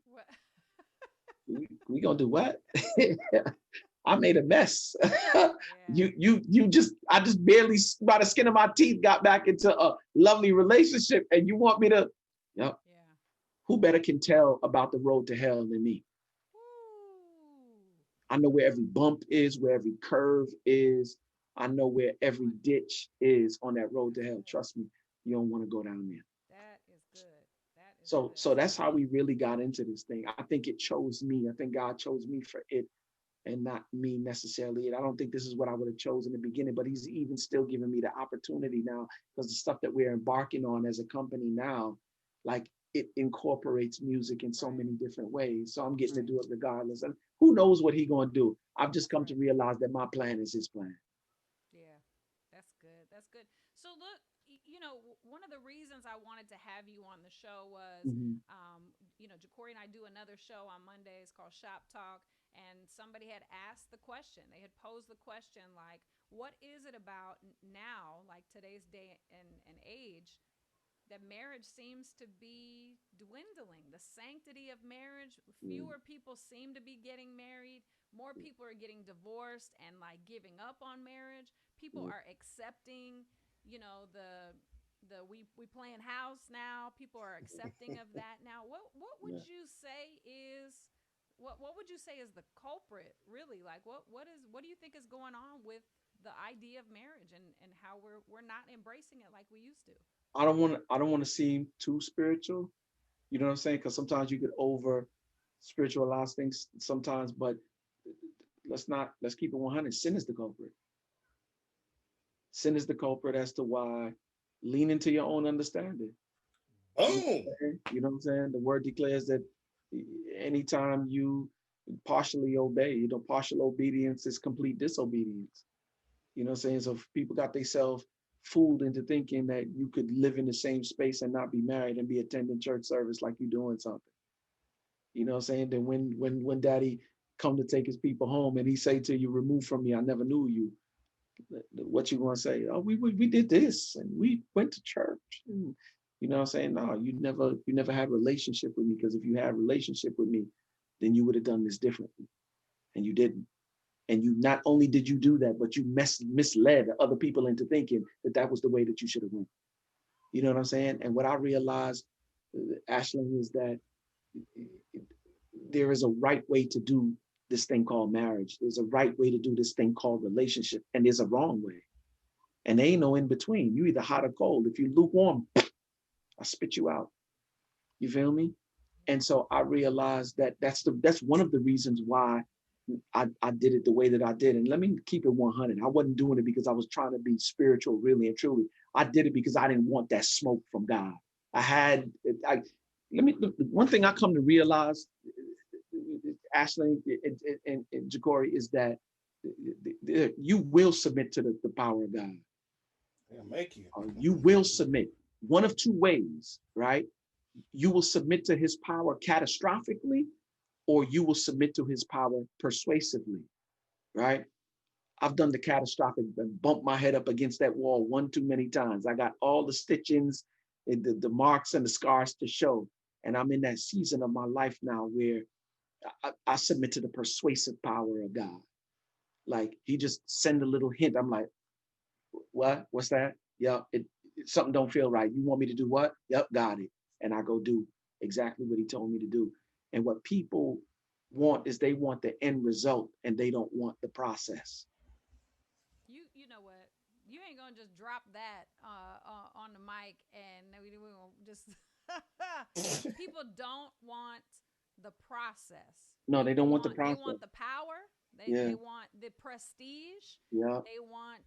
Speaker 3: we going to do what? I made a mess. Yeah. I just barely by the skin of my teeth got back into a lovely relationship, and you want me to, yep. Yeah. Who better can tell about the road to hell than me? Ooh. I know where every bump is, where every curve is. I know where every ditch is on that road to hell. Trust me, you don't want to go down there.
Speaker 1: That is good.
Speaker 3: So that's how we really got into this thing. I think it chose me. I think God chose me for it, and not me necessarily. And I don't think this is what I would have chosen in the beginning, but he's even still giving me the opportunity now, because the stuff that we're embarking on as a company now, like, it incorporates music in so many different ways. So I'm getting to do it regardless. And who knows what he's going to do? I've just come to realize that my plan is his plan.
Speaker 1: Yeah, that's good. That's good. So look, one of the reasons I wanted to have you on the show was, Jacory and I do another show on Mondays called Shop Talk, and somebody had asked the question. They had posed the question, like, what is it about now, like today's day and age, that marriage seems to be dwindling? The sanctity of marriage, fewer people seem to be getting married. More people are getting divorced and like giving up on marriage. People are accepting, we playing house now. People are accepting of that now. What would you say is what would you say is the culprit, really? Like what do you think is going on with the idea of marriage and how we're not embracing it like we used to?
Speaker 3: I don't want to seem too spiritual, you know what I'm saying? Because sometimes you could over spiritualize things sometimes, but let's keep it 100. Sin is the culprit. Sin is the culprit as to why. Lean into your own understanding.
Speaker 2: Boom.
Speaker 3: You know what I'm saying? The word declares that anytime you partially obey, partial obedience is complete disobedience. You know what I'm saying? So if people got themselves fooled into thinking that you could live in the same space and not be married and be attending church service like you're doing something. You know what I'm saying? Then when daddy come to take his people home and he say to you, remove from me, I never knew you. What you gonna say? Oh, we did this and we went to church. And, you know what I'm saying? No, you never had a relationship with me, because if you had a relationship with me, then you would have done this differently. And you didn't. And you not only did you do that, but you misled other people into thinking that was the way that you should have went. You know what I'm saying? And what I realized, Ashlyn, is that there is a right way to do this thing called marriage. There's a right way to do this thing called relationship, and there's a wrong way. And there ain't no in between. You either hot or cold. If you lukewarm, I spit you out. You feel me? And so I realized that that's one of the reasons why I did it the way that I did. And let me keep it 100. I wasn't doing it because I was trying to be spiritual, really and truly. I did it because I didn't want that smoke from God. One thing I come to realize, Ashley and Jacory, is that you will submit to the power of God.
Speaker 2: Yeah, make you.
Speaker 3: You will submit one of two ways, right? You will submit to his power catastrophically, or you will submit to his power persuasively, right? I've done the catastrophic and bumped my head up against that wall one too many times. I got all the stitchings, the marks and the scars to show. And I'm in that season of my life now where I submit to the persuasive power of God. Like he just send a little hint. I'm like, what? What's that? Yep. Something don't feel right. You want me to do what? Yep, got it. And I go do exactly what he told me to do. And what people want is they want the end result and they don't want the process.
Speaker 1: You know what? You ain't gonna just drop that on the mic and we gonna just people don't want the process.
Speaker 3: No, they don't want the
Speaker 1: They
Speaker 3: process.
Speaker 1: want the power.
Speaker 3: Yeah,
Speaker 1: They want the prestige.
Speaker 3: yeah,
Speaker 1: They want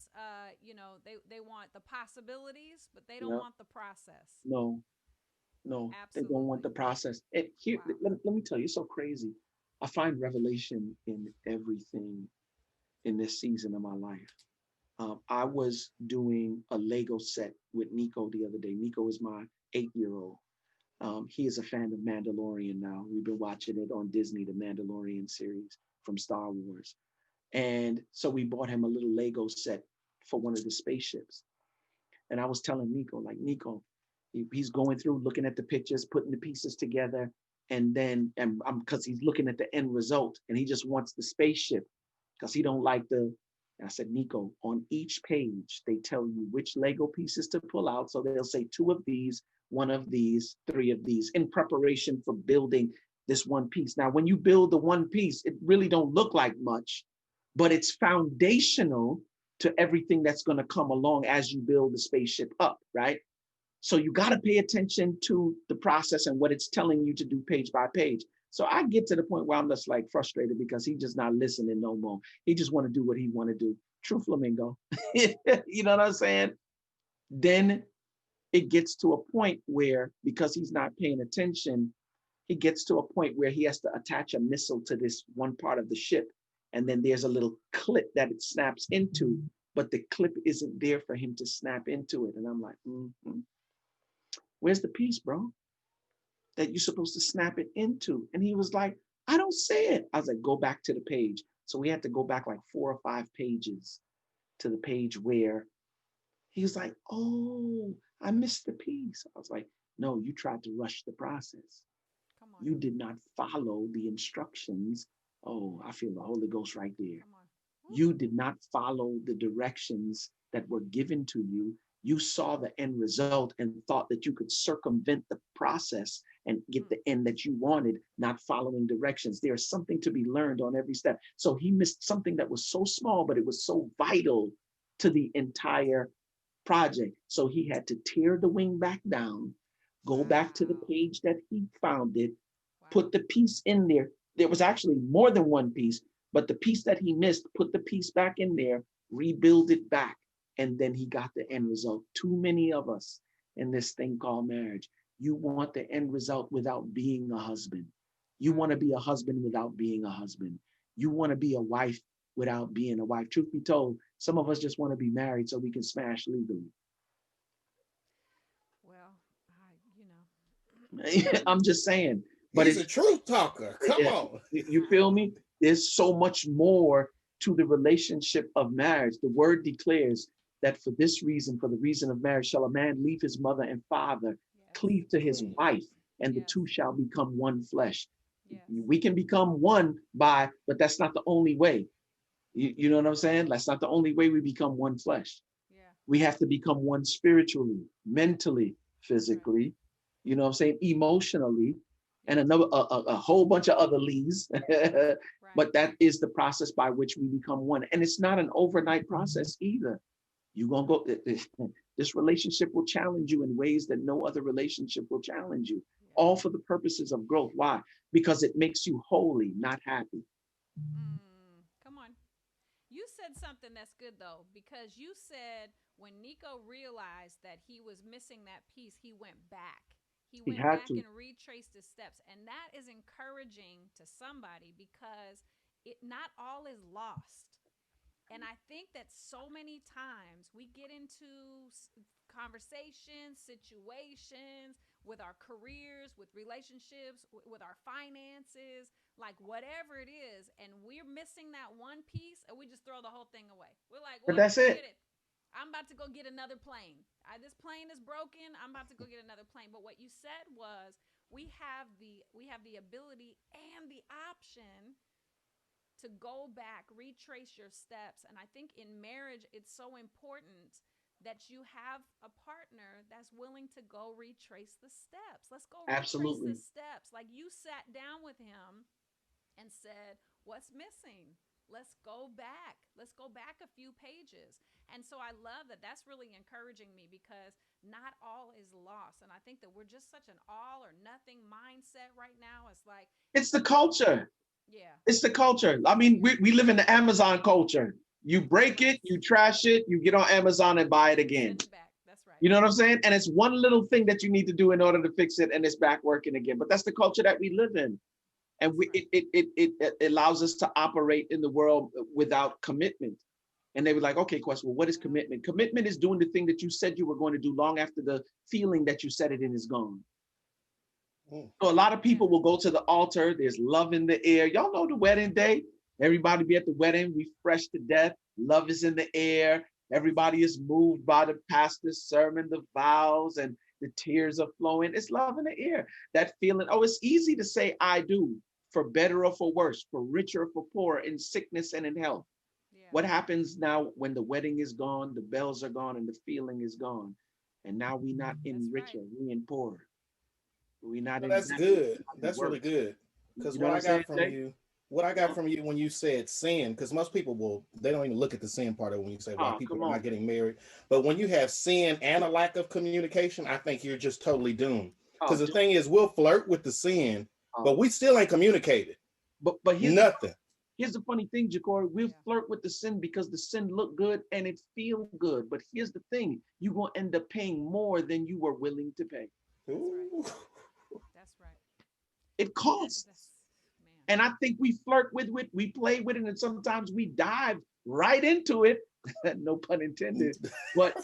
Speaker 1: they want the possibilities, but they don't
Speaker 3: yeah.
Speaker 1: want the process.
Speaker 3: No, no, they don't want
Speaker 1: Absolutely.
Speaker 3: the process. And here,
Speaker 1: Wow.
Speaker 3: let me tell you, it's so crazy. I find revelation in everything in this season of my life. I was doing a Lego set with Nico the other day. Nico is my 8-year old. He is a fan of Mandalorian now. We've been watching it on Disney, the Mandalorian series from Star Wars. And so we bought him a little Lego set for one of the spaceships. And I was telling Nico, like, Nico, he's going through looking at the pictures, putting the pieces together. And then, and I'm because he's looking at the end result and he just wants the spaceship because he don't like the. And I said, Nico, on each page, they tell you which Lego pieces to pull out. So they'll say 2 of these, 1 of these, 3 of these in preparation for building this one piece. Now, when you build the one piece, it really don't look like much, but it's foundational to everything that's going to come along as you build the spaceship up, right? So you got to pay attention to the process and what it's telling you to do page by page. So I get to the point where I'm just like frustrated because he just not listening no more. He just want to do what he want to do. True flamingo. You know what I'm saying? Then it gets to a point where because he's not paying attention, he gets to a point where he has to attach a missile to this one part of the ship. And then there's a little clip that it snaps into, but the clip isn't there for him to snap into it. And I'm like, where's the piece, bro? That you're supposed to snap it into. And he was like, I don't see it. I was like, go back to the page. So we had to go back like 4 or 5 pages to the page where he was like, oh, I missed the piece. I was like, no, you tried to rush the process.
Speaker 1: Come on.
Speaker 3: You did not follow the instructions. Oh, I feel the Holy Ghost right there.
Speaker 1: Come on.
Speaker 3: You did not follow the directions that were given to you. You saw the end result and thought that you could circumvent the process and get the end that you wanted, not following directions. There's something to be learned on every step. So he missed something that was so small, but it was so vital to the entire project. So he had to tear the wing back down, go back to the
Speaker 1: Wow.
Speaker 3: page that he found it,
Speaker 1: Wow.
Speaker 3: put the piece in there. There was actually more than one piece, but the piece that he missed, put the piece back in there, rebuild it back, and then he got the end result. Too many of us in this thing called marriage, you want the end result without being a husband. You want to be a husband without being a husband. You want to be a wife without being a wife. Truth be told, some of us just want to be married so we can smash legally.
Speaker 1: Well,
Speaker 3: I'm just saying, but
Speaker 2: He's a
Speaker 3: it's
Speaker 2: truth talker. Come
Speaker 3: yeah,
Speaker 2: on.
Speaker 3: you feel me? There's so much more to the relationship of marriage. The word declares that for this reason, for the reason of marriage, shall a man leave his mother and father,
Speaker 1: yes.
Speaker 3: cleave to his
Speaker 2: Mm.
Speaker 3: wife, and the
Speaker 1: Yes.
Speaker 3: two shall become one flesh.
Speaker 1: Yes.
Speaker 3: We can become one by, but that's not the only way. You know what I'm saying? That's not the only way we become one flesh.
Speaker 1: Yeah.
Speaker 3: We have to become one spiritually, mentally, physically, you know what I'm saying, emotionally, and
Speaker 1: Yes.
Speaker 3: a whole bunch of other leads.
Speaker 1: Right.
Speaker 3: But that is the process by which we become one. And it's not an overnight process either. You're going to go, this relationship will challenge you in ways that no other relationship will challenge you,
Speaker 1: Yeah.
Speaker 3: all for the purposes of growth. Why? Because it makes you holy, not happy.
Speaker 1: Come on. You said something that's good though, because you said when Nico realized that he was missing that piece, he went back. He
Speaker 3: He
Speaker 1: went
Speaker 3: had
Speaker 1: back
Speaker 3: to.
Speaker 1: and retraced his steps. And that is encouraging to somebody because it not all is lost. And I think that so many times we get into conversations, situations, with our careers, with relationships, with our finances, like whatever it is, and we're missing that one piece, and we just throw the whole thing away. We're like,
Speaker 3: But
Speaker 1: well,
Speaker 3: that's
Speaker 1: forget
Speaker 3: it.
Speaker 1: it. I'm about to go get another plane. This plane is broken. I'm about to go get another plane. But what you said was we have the ability and the option to go back, retrace your steps. And I think in marriage, it's so important that you have a partner that's willing to go retrace the steps. Let's go retrace the
Speaker 3: Absolutely.
Speaker 1: steps. Like you sat down with him and said, what's missing? Let's go back. Let's go back a few pages. And so I love that. That's really encouraging me because not all is lost. And I think that we're just such an all or nothing mindset right now. It's like,
Speaker 3: It's the culture.
Speaker 1: yeah,
Speaker 3: It's the culture. I mean, we live in the Amazon culture. You break
Speaker 1: right.
Speaker 3: it, you trash it, you get on Amazon and buy it again.
Speaker 1: Send it back. That's right.
Speaker 3: You know what I'm saying? And it's one little thing that you need to do in order to fix it, and it's back working again. But that's the culture that we live in. And
Speaker 1: That's right.
Speaker 3: it allows us to operate in the world without commitment. And they were like, okay, question, well, what is commitment? Commitment is doing the thing that you said you were going to do long after the feeling that you said it in is gone.
Speaker 2: Mm.
Speaker 3: So a lot of
Speaker 1: Yeah.
Speaker 3: people will go to the altar. There's love in the air. Y'all know the wedding day. Everybody be at the wedding. We fresh to death. Love is in the air. Everybody is moved by the pastor's sermon, the vows, and the tears are flowing. It's love in the air. That feeling. Oh, it's easy to say I do, for better or for worse, for richer or for poorer, in sickness and in health.
Speaker 1: Yeah.
Speaker 3: What happens now when the wedding is gone, the bells are gone, and the feeling is gone? And now we not
Speaker 1: That's
Speaker 3: in
Speaker 1: right.
Speaker 3: richer, we in poorer. We not
Speaker 2: Well,
Speaker 3: in
Speaker 2: that's
Speaker 3: better,
Speaker 2: good.
Speaker 3: not in
Speaker 2: That's really
Speaker 3: worse.
Speaker 2: good. Because
Speaker 3: You know what I'm saying, Jay?
Speaker 2: what I got
Speaker 3: Yeah.
Speaker 2: from you when you said sin, because most people they don't even look at the sin part of it when you say why
Speaker 3: Oh,
Speaker 2: people
Speaker 3: come
Speaker 2: are not
Speaker 3: on.
Speaker 2: getting married. But when you have sin and a lack of communication, I think you're just totally doomed. Because
Speaker 3: Oh,
Speaker 2: the
Speaker 3: just
Speaker 2: thing is, we'll flirt with the sin, but
Speaker 3: oh.
Speaker 2: we still ain't communicated.
Speaker 3: But
Speaker 2: Nothing.
Speaker 3: here's the funny thing, Jacory. We
Speaker 1: Yeah.
Speaker 3: flirt with the sin because the sin look good and it feel good. But here's the thing: you gonna end up paying more than you were willing to pay.
Speaker 1: That's right.
Speaker 2: Ooh.
Speaker 1: That's right.
Speaker 3: It
Speaker 1: That's
Speaker 3: costs.
Speaker 1: man.
Speaker 3: And I think we flirt with it, we play with it, and sometimes we dive right into it. No pun intended. But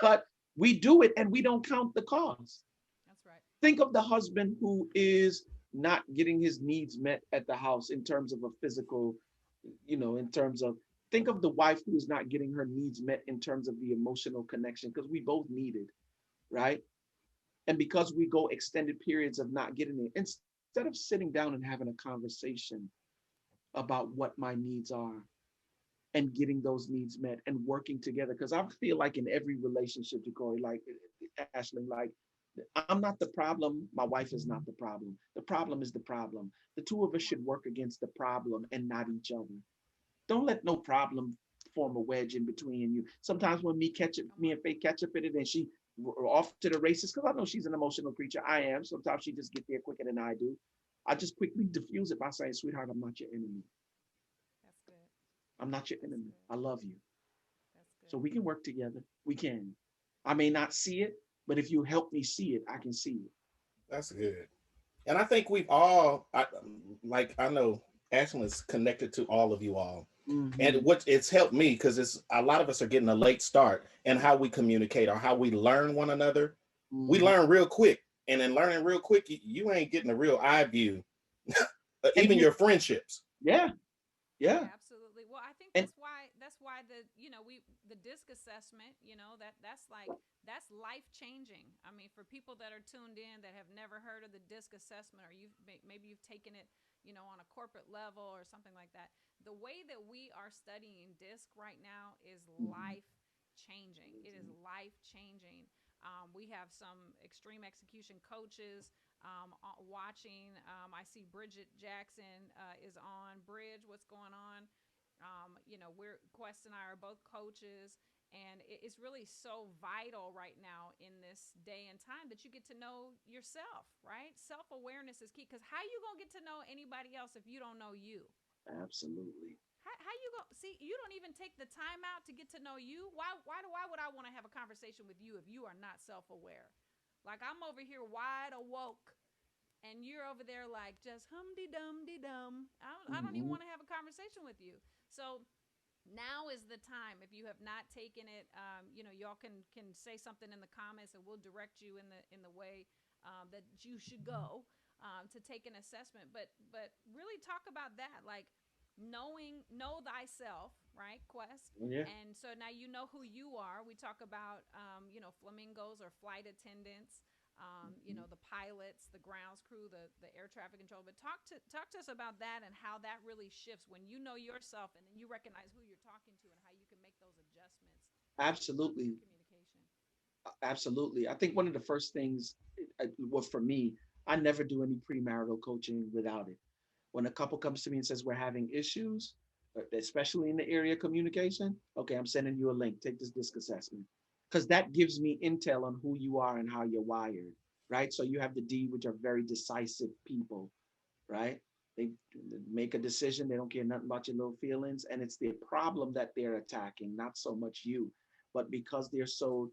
Speaker 3: but we do it and we don't count the cost.
Speaker 1: That's right.
Speaker 3: Think of the husband who is not getting his needs met at the house in terms of a physical, in terms of, think of the wife who is not getting her needs met in terms of the emotional connection, because we both need it, right? And because we go extended periods of not getting it, instead of sitting down and having a conversation about what my needs are and getting those needs met and working together. Because I feel like in every relationship, Corey, like Ashley, like I'm not the problem. My wife is not the problem. The problem is the problem. The two of us
Speaker 1: Come on.
Speaker 3: should work against the problem and not each other. Don't let no problem form a wedge in between you. Sometimes when
Speaker 1: Come
Speaker 3: me
Speaker 1: on.
Speaker 3: and Faith catch up in it, and she off to the races, because I know she's an emotional creature. I am. Sometimes she just get there quicker than I do. I just quickly diffuse it by saying, "Sweetheart, I'm not your enemy.
Speaker 1: That's good.
Speaker 3: I'm not your
Speaker 1: That's
Speaker 3: enemy.
Speaker 1: good.
Speaker 3: I love you.
Speaker 1: That's
Speaker 3: So
Speaker 1: good.
Speaker 3: we can work together. We can. I may not see it, but if you help me see it, I can see it."
Speaker 2: That's good. And I think like I know Ashland's connected to all of you all. And
Speaker 3: Mm-hmm.
Speaker 2: what it's helped me because it's a lot of us are getting a late start in how we communicate or how we learn one another. We
Speaker 3: Mm-hmm.
Speaker 2: learn real quick, and in learning real quick, you ain't getting a real eye view.
Speaker 3: And
Speaker 2: Even
Speaker 3: here,
Speaker 2: your friendships.
Speaker 3: yeah, yeah,
Speaker 1: Yeah, absolutely. Well, I think
Speaker 3: and
Speaker 1: that's why the disc assessment, that's life changing. I mean, for people that are tuned in that have never heard of the disc assessment, or maybe you've taken it, on a corporate level or something like that. The way that we are studying disc right now is
Speaker 3: Mhm.
Speaker 1: life changing. It is life changing. We have some extreme execution coaches watching. I see Bridget Jackson is on. Bridge, what's going on? We're Quest and I are both coaches, and it's really so vital right now in this day and time that you get to know yourself, right? Self awareness is key, because how you gonna get to know anybody else if you don't know you?
Speaker 3: Absolutely.
Speaker 1: How you go see? You don't even take the time out to get to know you. Why would I want to have a conversation with you if you are not self aware? Like, I'm over here wide awoke, and you're over there like just hum de dum de dum. I don't even
Speaker 3: Hmm.
Speaker 1: want to have a conversation with you. So Now is the time. If you have not taken it, y'all can say something in the comments, and we'll direct you in the way that you should go to take an assessment. But really talk about that, like know thyself, right? Quest.
Speaker 3: Yeah.
Speaker 1: And so now you know who you are. We talk about flamingos or flight attendants. The pilots, the grounds crew, the air traffic control. But talk to us about that and how that really shifts when you know yourself and then you recognize who you're talking to and how you can make those adjustments
Speaker 3: Absolutely.
Speaker 1: through communication.
Speaker 3: Absolutely. I think one of the first things, well, for me, I never do any premarital coaching without it. When a couple comes to me and says we're having issues, especially in the area of communication, okay, I'm sending you a link. Take this disc assessment, because that gives me intel on who you are and how you're wired, right? So you have the D, which are very decisive people, right? They make a decision. They don't care nothing about your little feelings, and it's the problem that they're attacking, not so much you, but because they're so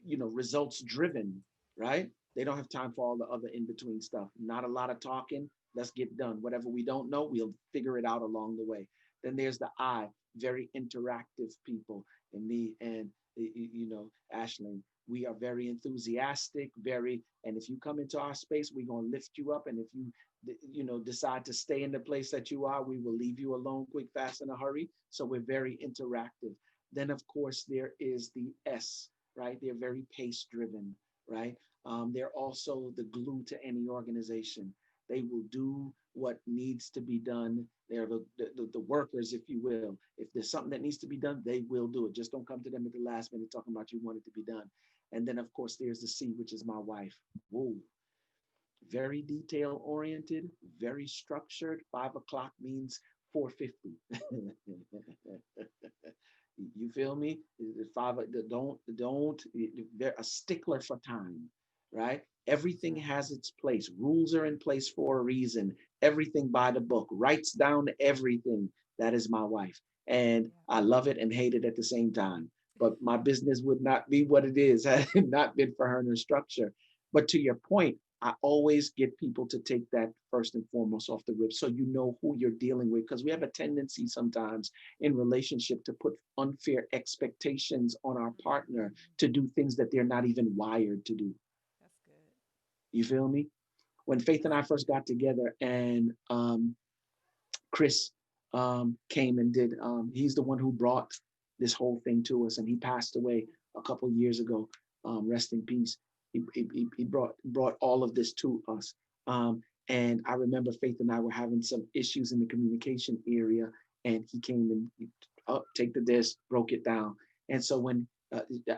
Speaker 3: results driven, right? They don't have time for all the other in between stuff. Not a lot of talking. Let's get done. Whatever we don't know, we'll figure it out along the way. Then there's the I, very interactive people. And me and Ashley, we are very enthusiastic, and if you come into our space, we're gonna lift you up. And if you decide to stay in the place that you are, we will leave you alone quick, fast, in a hurry. So we're very interactive. Then of course there is the S, right? They're very pace driven, right? They're also the glue to any organization. They will do what needs to be done. They're the workers, if you will. If there's something that needs to be done, they will do it. Just don't come to them at the last minute talking about you want it to be done. And then, of course, there's the C, which is my wife. Whoa. Very detail oriented, very structured. 5 o'clock means 4:50. You feel me? They're a stickler for time, right? Everything has its place. Rules are in place for a reason. Everything by the book, writes down everything. That is my wife. And I love it and hate it at the same time. But my business would not be what it is had it not been for her and her structure. But to your point, I always get people to take that first and foremost off the rip so you know who you're dealing with. Because we have a tendency sometimes in relationship to put unfair expectations on our partner to do things that they're not even wired to do.
Speaker 1: That's good.
Speaker 3: You feel me? When Faith and I first got together and Chris came and did, he's the one who brought this whole thing to us, and he passed away a couple years ago. Rest in peace. He brought all of this to us. And I remember Faith and I were having some issues in the communication area, and he came and take the disc, broke it down. And so when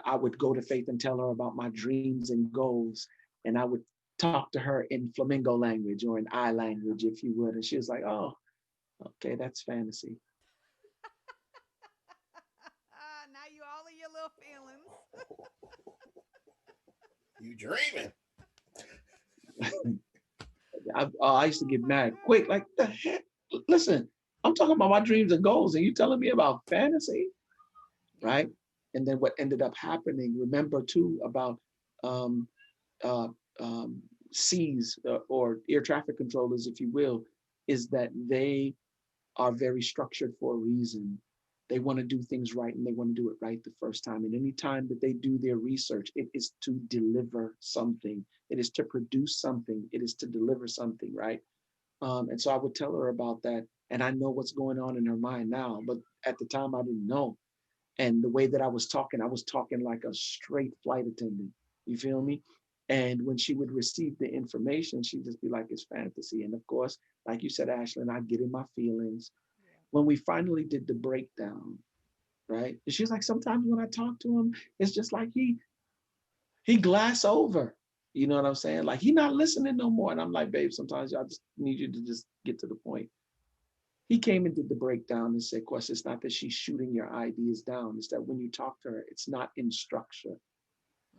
Speaker 3: I would go to Faith and tell her about my dreams and goals, and I would talk to her in flamingo language or in I language, if you would, and she was like, "Oh, okay, that's fantasy."
Speaker 1: Now you all in your little feelings.
Speaker 2: You dreaming.
Speaker 3: I used to get mad quick, like, the heck? Listen, I'm talking about my dreams and goals, and you telling me about fantasy, right? And then what ended up happening, remember too, about C's or air traffic controllers, if you will, is that they are very structured for a reason. They want to do things right, and they want to do it right the first time. And any time that they do their research, it is to deliver something. It is to produce something. It is to deliver something, right? And so I would tell her about that. And I know what's going on in her mind now, but at the time I didn't know. And the way that I was talking like a straight flight attendant. You feel me? And when she would receive the information, she'd just be like, it's fantasy. And of course, like you said, Ashley, I'd get in my feelings. When we finally did the breakdown, right? And she's like, sometimes when I talk to him, it's just like he glass over. You know what I'm saying? Like he not listening no more. And I'm like, babe, sometimes I just need you to just get to the point. He came and did the breakdown and said, Quest, it's not that she's shooting your ideas down. It's that when you talk to her, it's not in structure.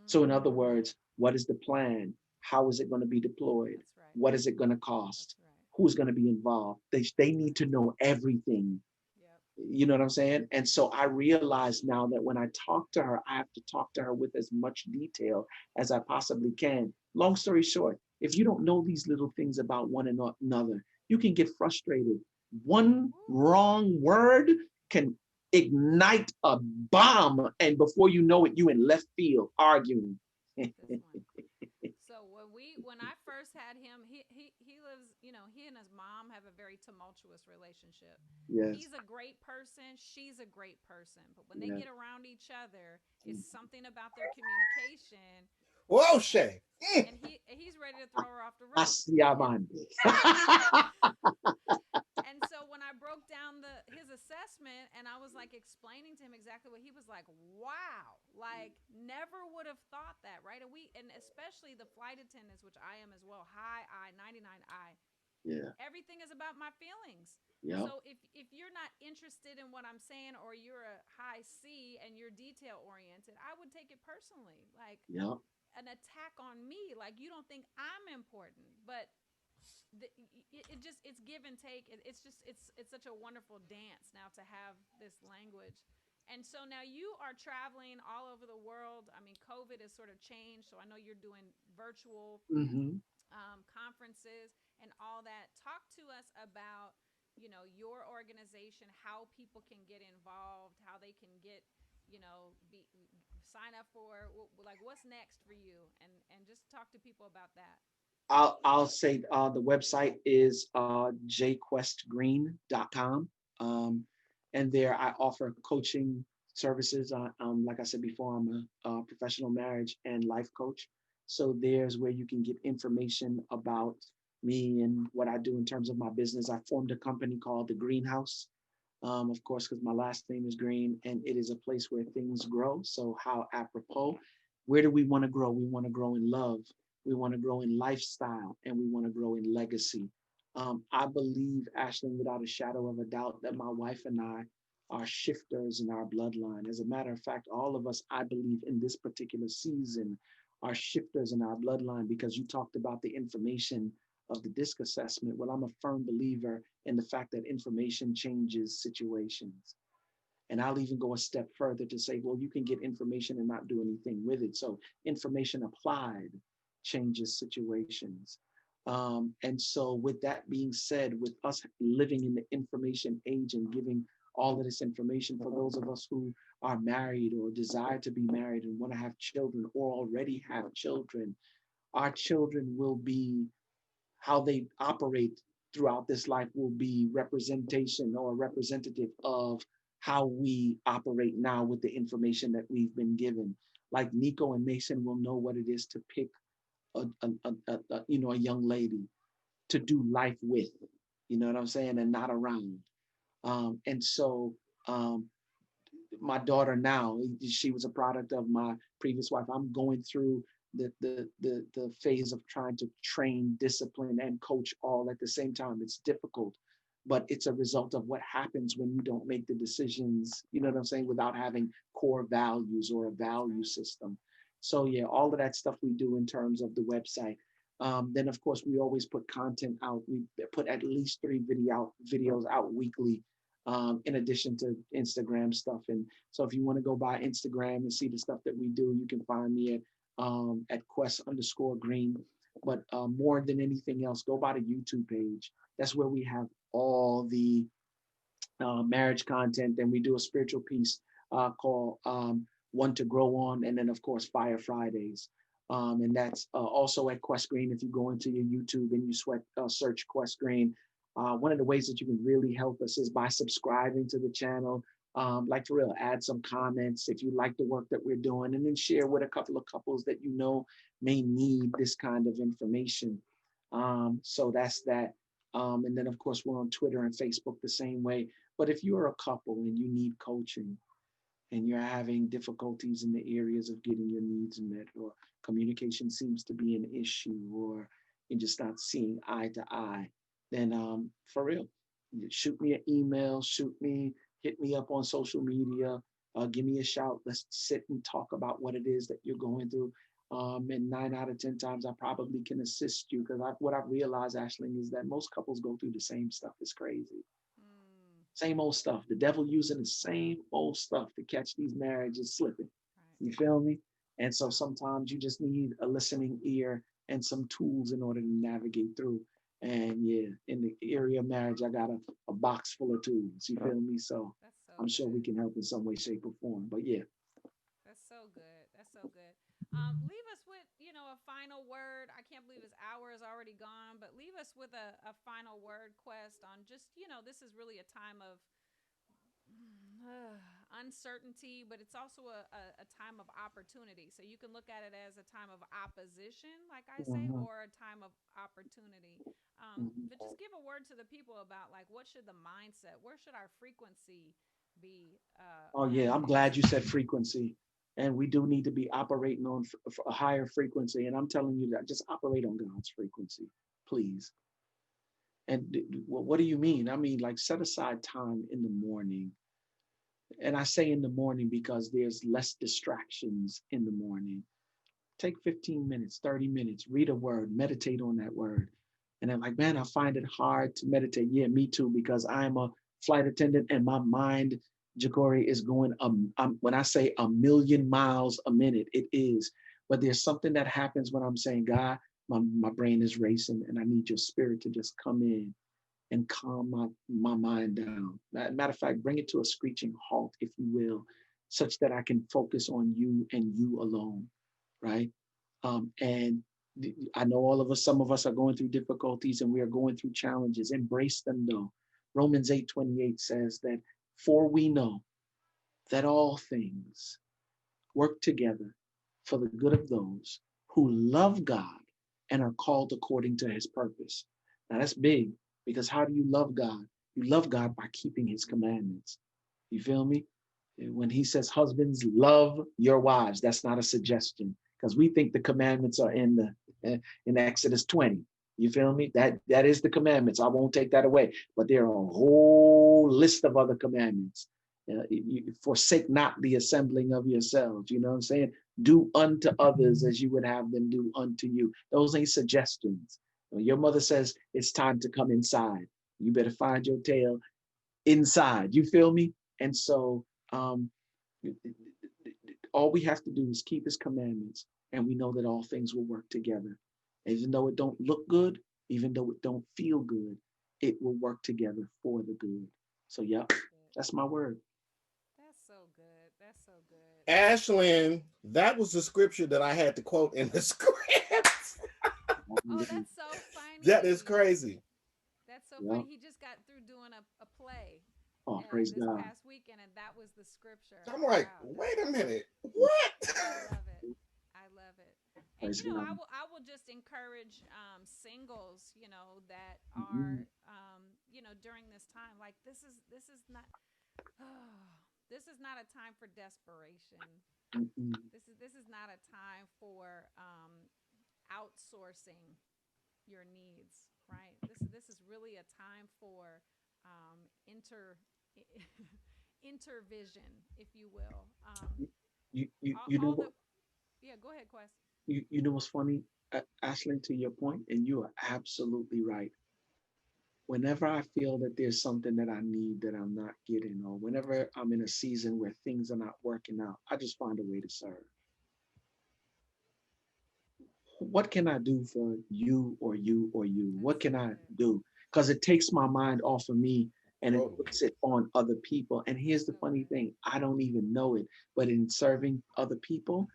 Speaker 3: So in other words, what is the plan? How is it going to be deployed?
Speaker 1: Right.
Speaker 3: What is it going to cost? Right. Who's going to be involved? They need to know everything. Yep. You know what I'm saying? And so I realize now that when I talk to her, I have to talk to her with as much detail as I possibly can. Long story short, if you don't know these little things about one another, you can get frustrated. One wrong word can ignite a bomb, and before you know it, you in left field arguing.
Speaker 1: So when I first had him, he lives, you know, he and his mom have a very tumultuous relationship.
Speaker 3: Yes.
Speaker 1: He's a great person, she's a great person, but when they
Speaker 3: Yeah.
Speaker 1: get around each other, it's something about their communication.
Speaker 2: Whoa, Shay.
Speaker 1: And he's ready to throw her off the
Speaker 3: I
Speaker 1: roof.
Speaker 3: see your man.
Speaker 1: And so when I broke down his assessment and I was like explaining to him exactly what he was like, wow, like never would have thought that, right? And especially the flight attendants, which I am as well, high I, 99I.
Speaker 3: Yeah.
Speaker 1: Everything is about my feelings.
Speaker 3: Yeah.
Speaker 1: So if you're not interested in what I'm saying, or you're a high C and you're detail oriented, I would take it personally, like
Speaker 3: Yeah.
Speaker 1: an attack on me. Like you don't think I'm important, but it's give and take. It's such a wonderful dance now to have this language. And so now you are traveling all over the world. I mean, COVID has sort of changed, so I know you're doing virtual
Speaker 3: Mm-hmm.
Speaker 1: conferences and all that. Talk to us about, you know, your organization, how people can get involved, how they can get, you know, sign up for, like what's next for you, and just talk to people about that.
Speaker 3: I'll say the website is jquestgreen.com. Um, and there I offer coaching services. Like I said before, I'm a professional marriage and life coach. So there's where you can get information about me and what I do in terms of my business. I formed a company called The Greenhouse, of course, because my last name is Green, and it is a place where things grow. So how apropos, where do we want to grow? We want to grow in love. We want to grow in lifestyle, and we want to grow in legacy. I believe, Ashlyn, without a shadow of a doubt, that my wife and I are shifters in our bloodline. As a matter of fact, all of us, I believe, in this particular season are shifters in our bloodline, because you talked about the information of the DISC assessment. Well, I'm a firm believer in the fact that information changes situations. And I'll even go a step further to say, well, you can get information and not do anything with it. So information applied changes situations. And so with that being said, with us living in the information age and giving all of this information for those of us who are married or desire to be married and want to have children or already have children, our children will be, how they operate throughout this life will be representation or representative of how we operate now with the information that we've been given. Like Nico and Mason will know what it is to pick a young lady to do life with, you know what I'm saying, and not around. And so my daughter now, she was a product of my previous wife. I'm going through the phase of trying to train, discipline, and coach all at the same time. It's difficult, but it's a result of what happens when you don't make the decisions, you know what I'm saying, without having core values or a value system. So yeah, all of that stuff we do in terms of the website. Then of course we always put content out. We put at least 3 videos out weekly, in addition to Instagram stuff. And so if you want to go by Instagram and see the stuff that we do, you can find me at Quest_Green. But more than anything else, go by the YouTube page. That's where we have all the marriage content. Then we do a spiritual piece called One to Grow On. And then, of course, Fire Fridays. And that's also at Quest Green. If you go into your YouTube and you search Quest Green, one of the ways that you can really help us is by subscribing to the channel. Like for real, add some comments if you like the work that we're doing, and then share with a couple of couples that you know may need this kind of information. So that's that. And then, of course, we're on Twitter and Facebook the same way. But if you're a couple and you need coaching and you're having difficulties in the areas of getting your needs met, or communication seems to be an issue, or you're just not seeing eye to eye, then for real, shoot me an email, hit me up on social media, give me a shout. Let's sit and talk about what it is that you're going through. And 9 out of 10 times, I probably can assist you, because what I've realized, Ashling, is that most couples go through the same stuff. It's crazy. Same old stuff. The devil using the same old stuff to catch these marriages slipping. You feel me? And so sometimes you just need a listening ear and some tools in order to navigate through. And yeah, in the area of marriage, I got a box full of tools. You feel me? So
Speaker 1: That's so so
Speaker 3: I'm sure we
Speaker 1: good.
Speaker 3: can help in some way, shape, or form. But yeah.
Speaker 1: That's so good. That's so good. Leave us with, a final word. I can't believe this hour is already gone, but leave us with a final word, Quest, on just, this is really a time of uncertainty, but it's also a time of opportunity. So you can look at it as a time of opposition, like I say,
Speaker 3: Mhm,
Speaker 1: or a time of opportunity.
Speaker 3: mhm.
Speaker 1: But just give a word to the people about, like, what should the mindset, where should our frequency be
Speaker 3: Oh yeah,
Speaker 1: at
Speaker 3: I'm
Speaker 1: in
Speaker 3: glad you
Speaker 1: this
Speaker 3: said
Speaker 1: time?
Speaker 3: frequency. And we do need to be operating on a higher frequency. And I'm telling you that just operate on God's frequency, please. And well, what do you mean? I mean, like set aside time in the morning. And I say in the morning because there's less distractions in the morning. Take 15 minutes, 30 minutes, read a word, meditate on that word. And I'm like, man, I find it hard to meditate. Yeah, me too, because I'm a flight attendant and my mind, Jagori, is going, when I say a million miles a minute, it is. But there's something that happens when I'm saying, God, my brain is racing and I need your spirit to just come in and calm my mind down. Matter of fact, bring it to a screeching halt, if you will, such that I can focus on you and you alone, right? And I know some of us are going through difficulties and we are going through challenges. Embrace them though. Romans 8:28 says that, for we know that all things work together for the good of those who love God and are called according to his purpose. Now that's big, because how do you love God? You love God by keeping his commandments. You feel me? When he says, husbands, love your wives, that's not a suggestion, because we think the commandments are in Exodus 20. You feel me? That is the commandments. I won't take that away. But there are a whole list of other commandments. You forsake not the assembling of yourselves. You know what I'm saying? Do unto others as you would have them do unto you. Those ain't suggestions. When your mother says it's time to come inside, you better find your tail inside. You feel me? And so um, all we have to do is keep his commandments, and we know that all things will work together. Even though it don't look good, even though it don't feel good, it will work together for the good. So yeah, that's my word.
Speaker 1: That's so good. That's so good.
Speaker 2: Ashlyn, that was the scripture that I had to quote in the script.
Speaker 1: Oh, that's so
Speaker 2: That is
Speaker 1: funny.
Speaker 2: crazy.
Speaker 1: That's so
Speaker 3: Yeah.
Speaker 1: funny. He just got through doing a play
Speaker 3: Oh, praise
Speaker 1: this
Speaker 3: God.
Speaker 1: past weekend, and that was the scripture.
Speaker 2: I'm like,
Speaker 1: Wow, that's
Speaker 2: wait
Speaker 1: so
Speaker 2: a
Speaker 1: funny.
Speaker 2: minute. What?
Speaker 1: I love it. I love it. And
Speaker 3: Praise God.
Speaker 1: I will just encourage singles, that
Speaker 3: Mhm.
Speaker 1: are during this time. Like, this is not this is not a time for desperation.
Speaker 3: Mhm.
Speaker 1: This is not a time for outsourcing your needs, right? This is really a time for inter intervision, if you will.
Speaker 3: You know
Speaker 1: All
Speaker 3: what?
Speaker 1: the Yeah, go ahead, Quest.
Speaker 3: You know what's funny, Ashley, to your point, and you are absolutely right. Whenever I feel that there's something that I need that I'm not getting, or whenever I'm in a season where things are not working out, I just find a way to serve. What can I do for you or you or you?
Speaker 1: That's
Speaker 3: What can I
Speaker 1: good.
Speaker 3: do? Because it takes my mind off of me and it
Speaker 2: Totally.
Speaker 3: puts it on other people. And here's the
Speaker 1: So
Speaker 3: funny
Speaker 1: good.
Speaker 3: thing, I don't even know it, but in serving other people,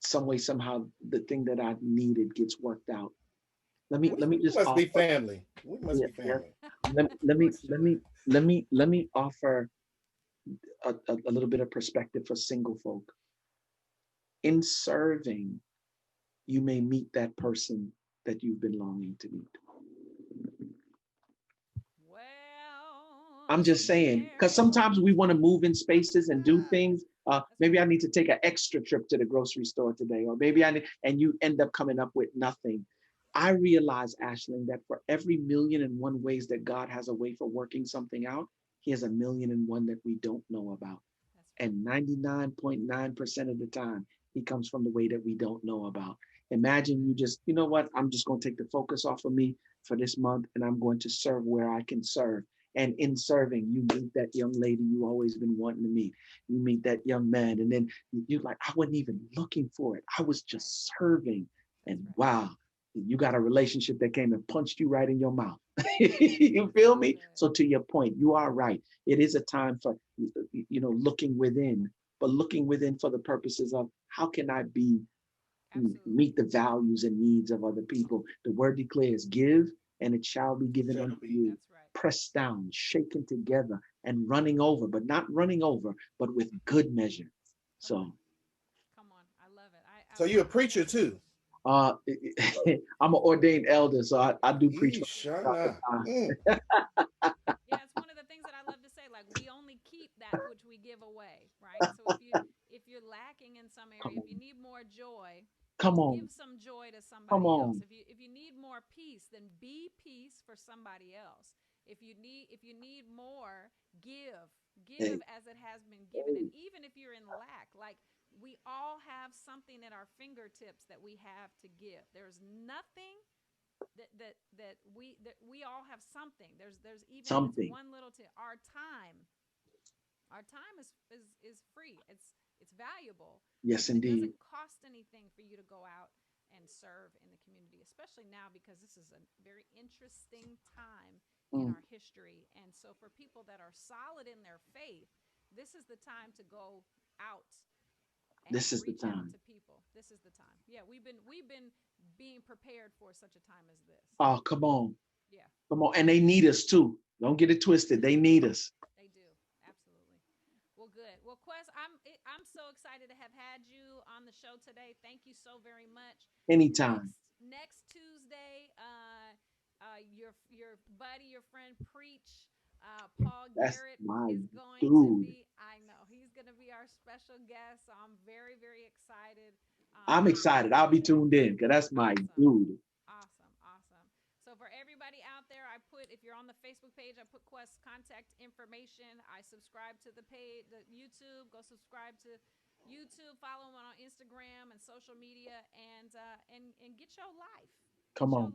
Speaker 3: some way, somehow, the thing that I needed gets worked out. Let me
Speaker 2: We
Speaker 3: just
Speaker 2: must be
Speaker 3: offer,
Speaker 2: family. We must
Speaker 3: yeah,
Speaker 2: be
Speaker 3: yeah.
Speaker 2: family.
Speaker 1: For sure.
Speaker 3: Let me offer a little bit of perspective for single folk. In serving, you may meet that person that you've been longing to meet. I'm
Speaker 1: Well,
Speaker 3: just saying, because
Speaker 1: there
Speaker 3: sometimes we want to move in
Speaker 1: that's
Speaker 3: spaces and do
Speaker 1: good.
Speaker 3: things.
Speaker 1: That's
Speaker 3: Maybe I
Speaker 1: right.
Speaker 3: need to take an extra trip to the grocery store today, or maybe I need, and you end up coming up with nothing. I realize, Ashling, that for every million and one ways that God has a way for working something out, He has a million and one that we don't know about.
Speaker 1: That's right.
Speaker 3: And 99.9% of the time, He comes from the way that we don't know about. Imagine you just, you know what? I'm just going to take the focus off of me for this month, and I'm going to serve where I can serve. And in serving, you meet that young lady you always been wanting to meet. You meet that young man, and then you're like, I wasn't even looking for it. I was
Speaker 1: Right.
Speaker 3: just serving.
Speaker 1: That's
Speaker 3: And
Speaker 1: right.
Speaker 3: wow, you got a relationship that came and punched you right in your mouth. You feel
Speaker 1: So
Speaker 3: me?
Speaker 1: good.
Speaker 3: So to your point, you are right. It is a time for, looking within, but looking within for the purposes of how can I meet the values and needs of other people. The word declares, give and it shall be given unto you.
Speaker 1: That's right.
Speaker 3: Pressed down, shaken together, and running over, but not running over, but with good measure. So,
Speaker 1: Come on. I love it.
Speaker 2: So you're a preacher too?
Speaker 3: I'm an ordained elder, so I do preach.
Speaker 1: Yeah, it's one of the things that I love to say. Like, we only keep that which we give away, right? So if you're lacking in some area, if you need more joy,
Speaker 3: Come on.
Speaker 1: give some joy to somebody else. If you need more peace, then be peace for somebody else. If you need more, give as it has been given. And even if you're in lack, like, we all have something at our fingertips that we have to give. There's nothing that we all have something. There's even
Speaker 3: something.
Speaker 1: If it's one little tip. Our time is free. It's valuable.
Speaker 3: Yes, indeed.
Speaker 1: It doesn't cost anything for you to go out and serve in the community, especially now because this is a very interesting time in our history. And so for people that are solid in their faith, this is the time to go out.
Speaker 3: This is the time.
Speaker 1: To people. This is the time. Yeah, we've been being prepared for such a time as this.
Speaker 3: Oh, come on.
Speaker 1: Yeah.
Speaker 3: Come on. And they need us too. Don't get it twisted. They need us.
Speaker 1: They do. Absolutely. Well, good. Well, Quest, I'm so excited to have had you on the show today. Thank you so very much.
Speaker 3: Anytime.
Speaker 1: Next Tuesday, your buddy, your friend Preach, Paul Garrett is going to be, I know, he's going to be our special guest. So I'm very, very excited.
Speaker 3: I'm excited. I'll be tuned in because that's my dude.
Speaker 1: Awesome. So for everybody out there, if you're on the Facebook page, I put Quest's contact information. I subscribe to the page, the YouTube. Go subscribe to YouTube. Follow him on Instagram and social media, and get your life.
Speaker 3: Come on,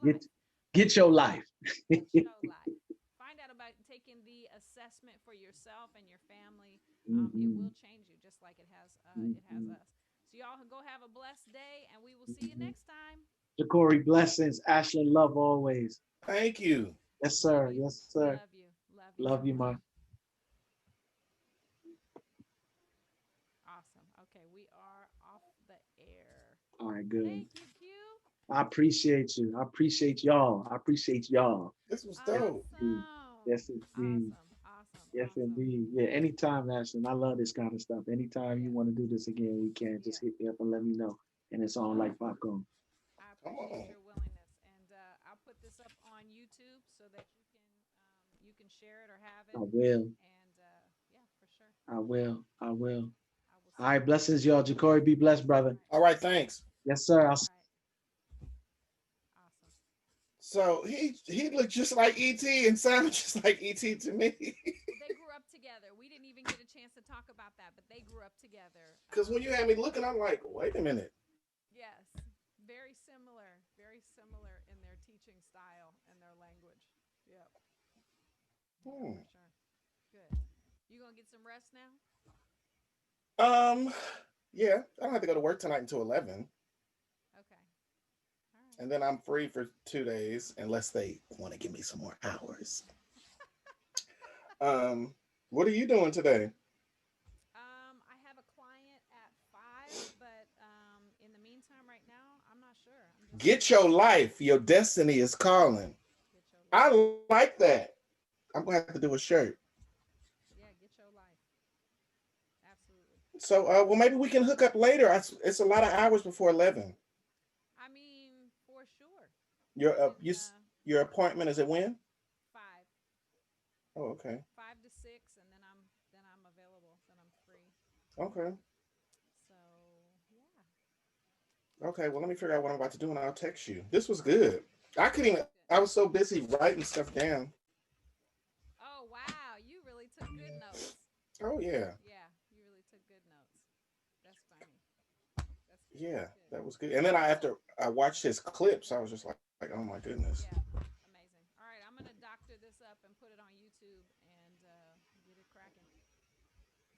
Speaker 3: get your life.
Speaker 1: Get your life. Find out about taking the assessment for yourself and your family. It will change you just like it has us. So y'all go have a blessed day, and we will see you next time.
Speaker 3: Ja'Cory, blessings. Ashland, love always.
Speaker 2: Thank you.
Speaker 3: Yes, sir. Yes, sir.
Speaker 1: Love you,
Speaker 3: Ma.
Speaker 1: Awesome. Okay, we are off the air.
Speaker 3: All right, good.
Speaker 1: Thank you, Q.
Speaker 3: I appreciate you. I appreciate y'all.
Speaker 2: This was dope.
Speaker 3: Awesome. Yes, indeed.
Speaker 1: Awesome.
Speaker 3: Yes, indeed. Yeah, anytime, Ashland. I love this kind of stuff. Anytime you want to do this again, we can. Just hit me up and let me know. And it's on like popcorn.
Speaker 1: I appreciate your willingness. And I'll put this up on YouTube so that you can share it or have it.
Speaker 3: I will.
Speaker 1: And yeah, for sure.
Speaker 3: I will. All right, blessings, y'all. Ja'Cory, be blessed, brother.
Speaker 2: All right, thanks.
Speaker 3: Yes, sir.
Speaker 1: Awesome.
Speaker 2: So he looked just like E.T. and sounded just like E.T. to me.
Speaker 1: They grew up together. We didn't even get a chance to talk about that, but they grew up together.
Speaker 2: Because when you had me looking, I'm like, wait a minute.
Speaker 1: Yes, very similar in their teaching style and their language. Yep. For sure. Good. You gonna get some rest now?
Speaker 2: Yeah, I don't have to go to work tonight until 11.
Speaker 1: Okay. All right.
Speaker 2: And then I'm free for 2 days, unless they want to give me some more hours. What are you doing today?
Speaker 1: I have a client at 5, but in the meantime, right now, I'm not sure.
Speaker 2: Get your life. Your destiny is calling. I like that. I'm gonna have to do a shirt.
Speaker 1: Yeah, get your life. Absolutely.
Speaker 2: So, well, maybe we can hook up later. It's a lot of hours before 11.
Speaker 1: I mean, for sure.
Speaker 2: Your appointment is at when?
Speaker 1: 5.
Speaker 2: Oh, okay.
Speaker 1: 5 to 6, and then I'm available. Then I'm free.
Speaker 2: Okay.
Speaker 1: So yeah.
Speaker 2: Okay. Well, let me figure out what I'm about to do, and I'll text you. This was good. I was so busy writing stuff down.
Speaker 1: Oh wow, you really took good notes.
Speaker 2: Oh yeah.
Speaker 1: Yeah, you really took good notes. That's funny.
Speaker 2: Yeah, that was good. And then after I watched his clips, I was just like, oh my goodness.
Speaker 1: Yeah, amazing. All right, I'm gonna doctor this up and put it on YouTube and get it cracking.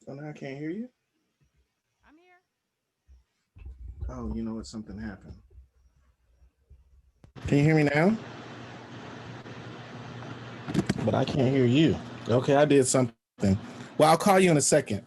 Speaker 2: So now I can't hear you?
Speaker 1: I'm here.
Speaker 2: Oh, you know what? Something happened. Can you hear me now? But I can't hear you. Okay, I did something. Well, I'll call you in a second.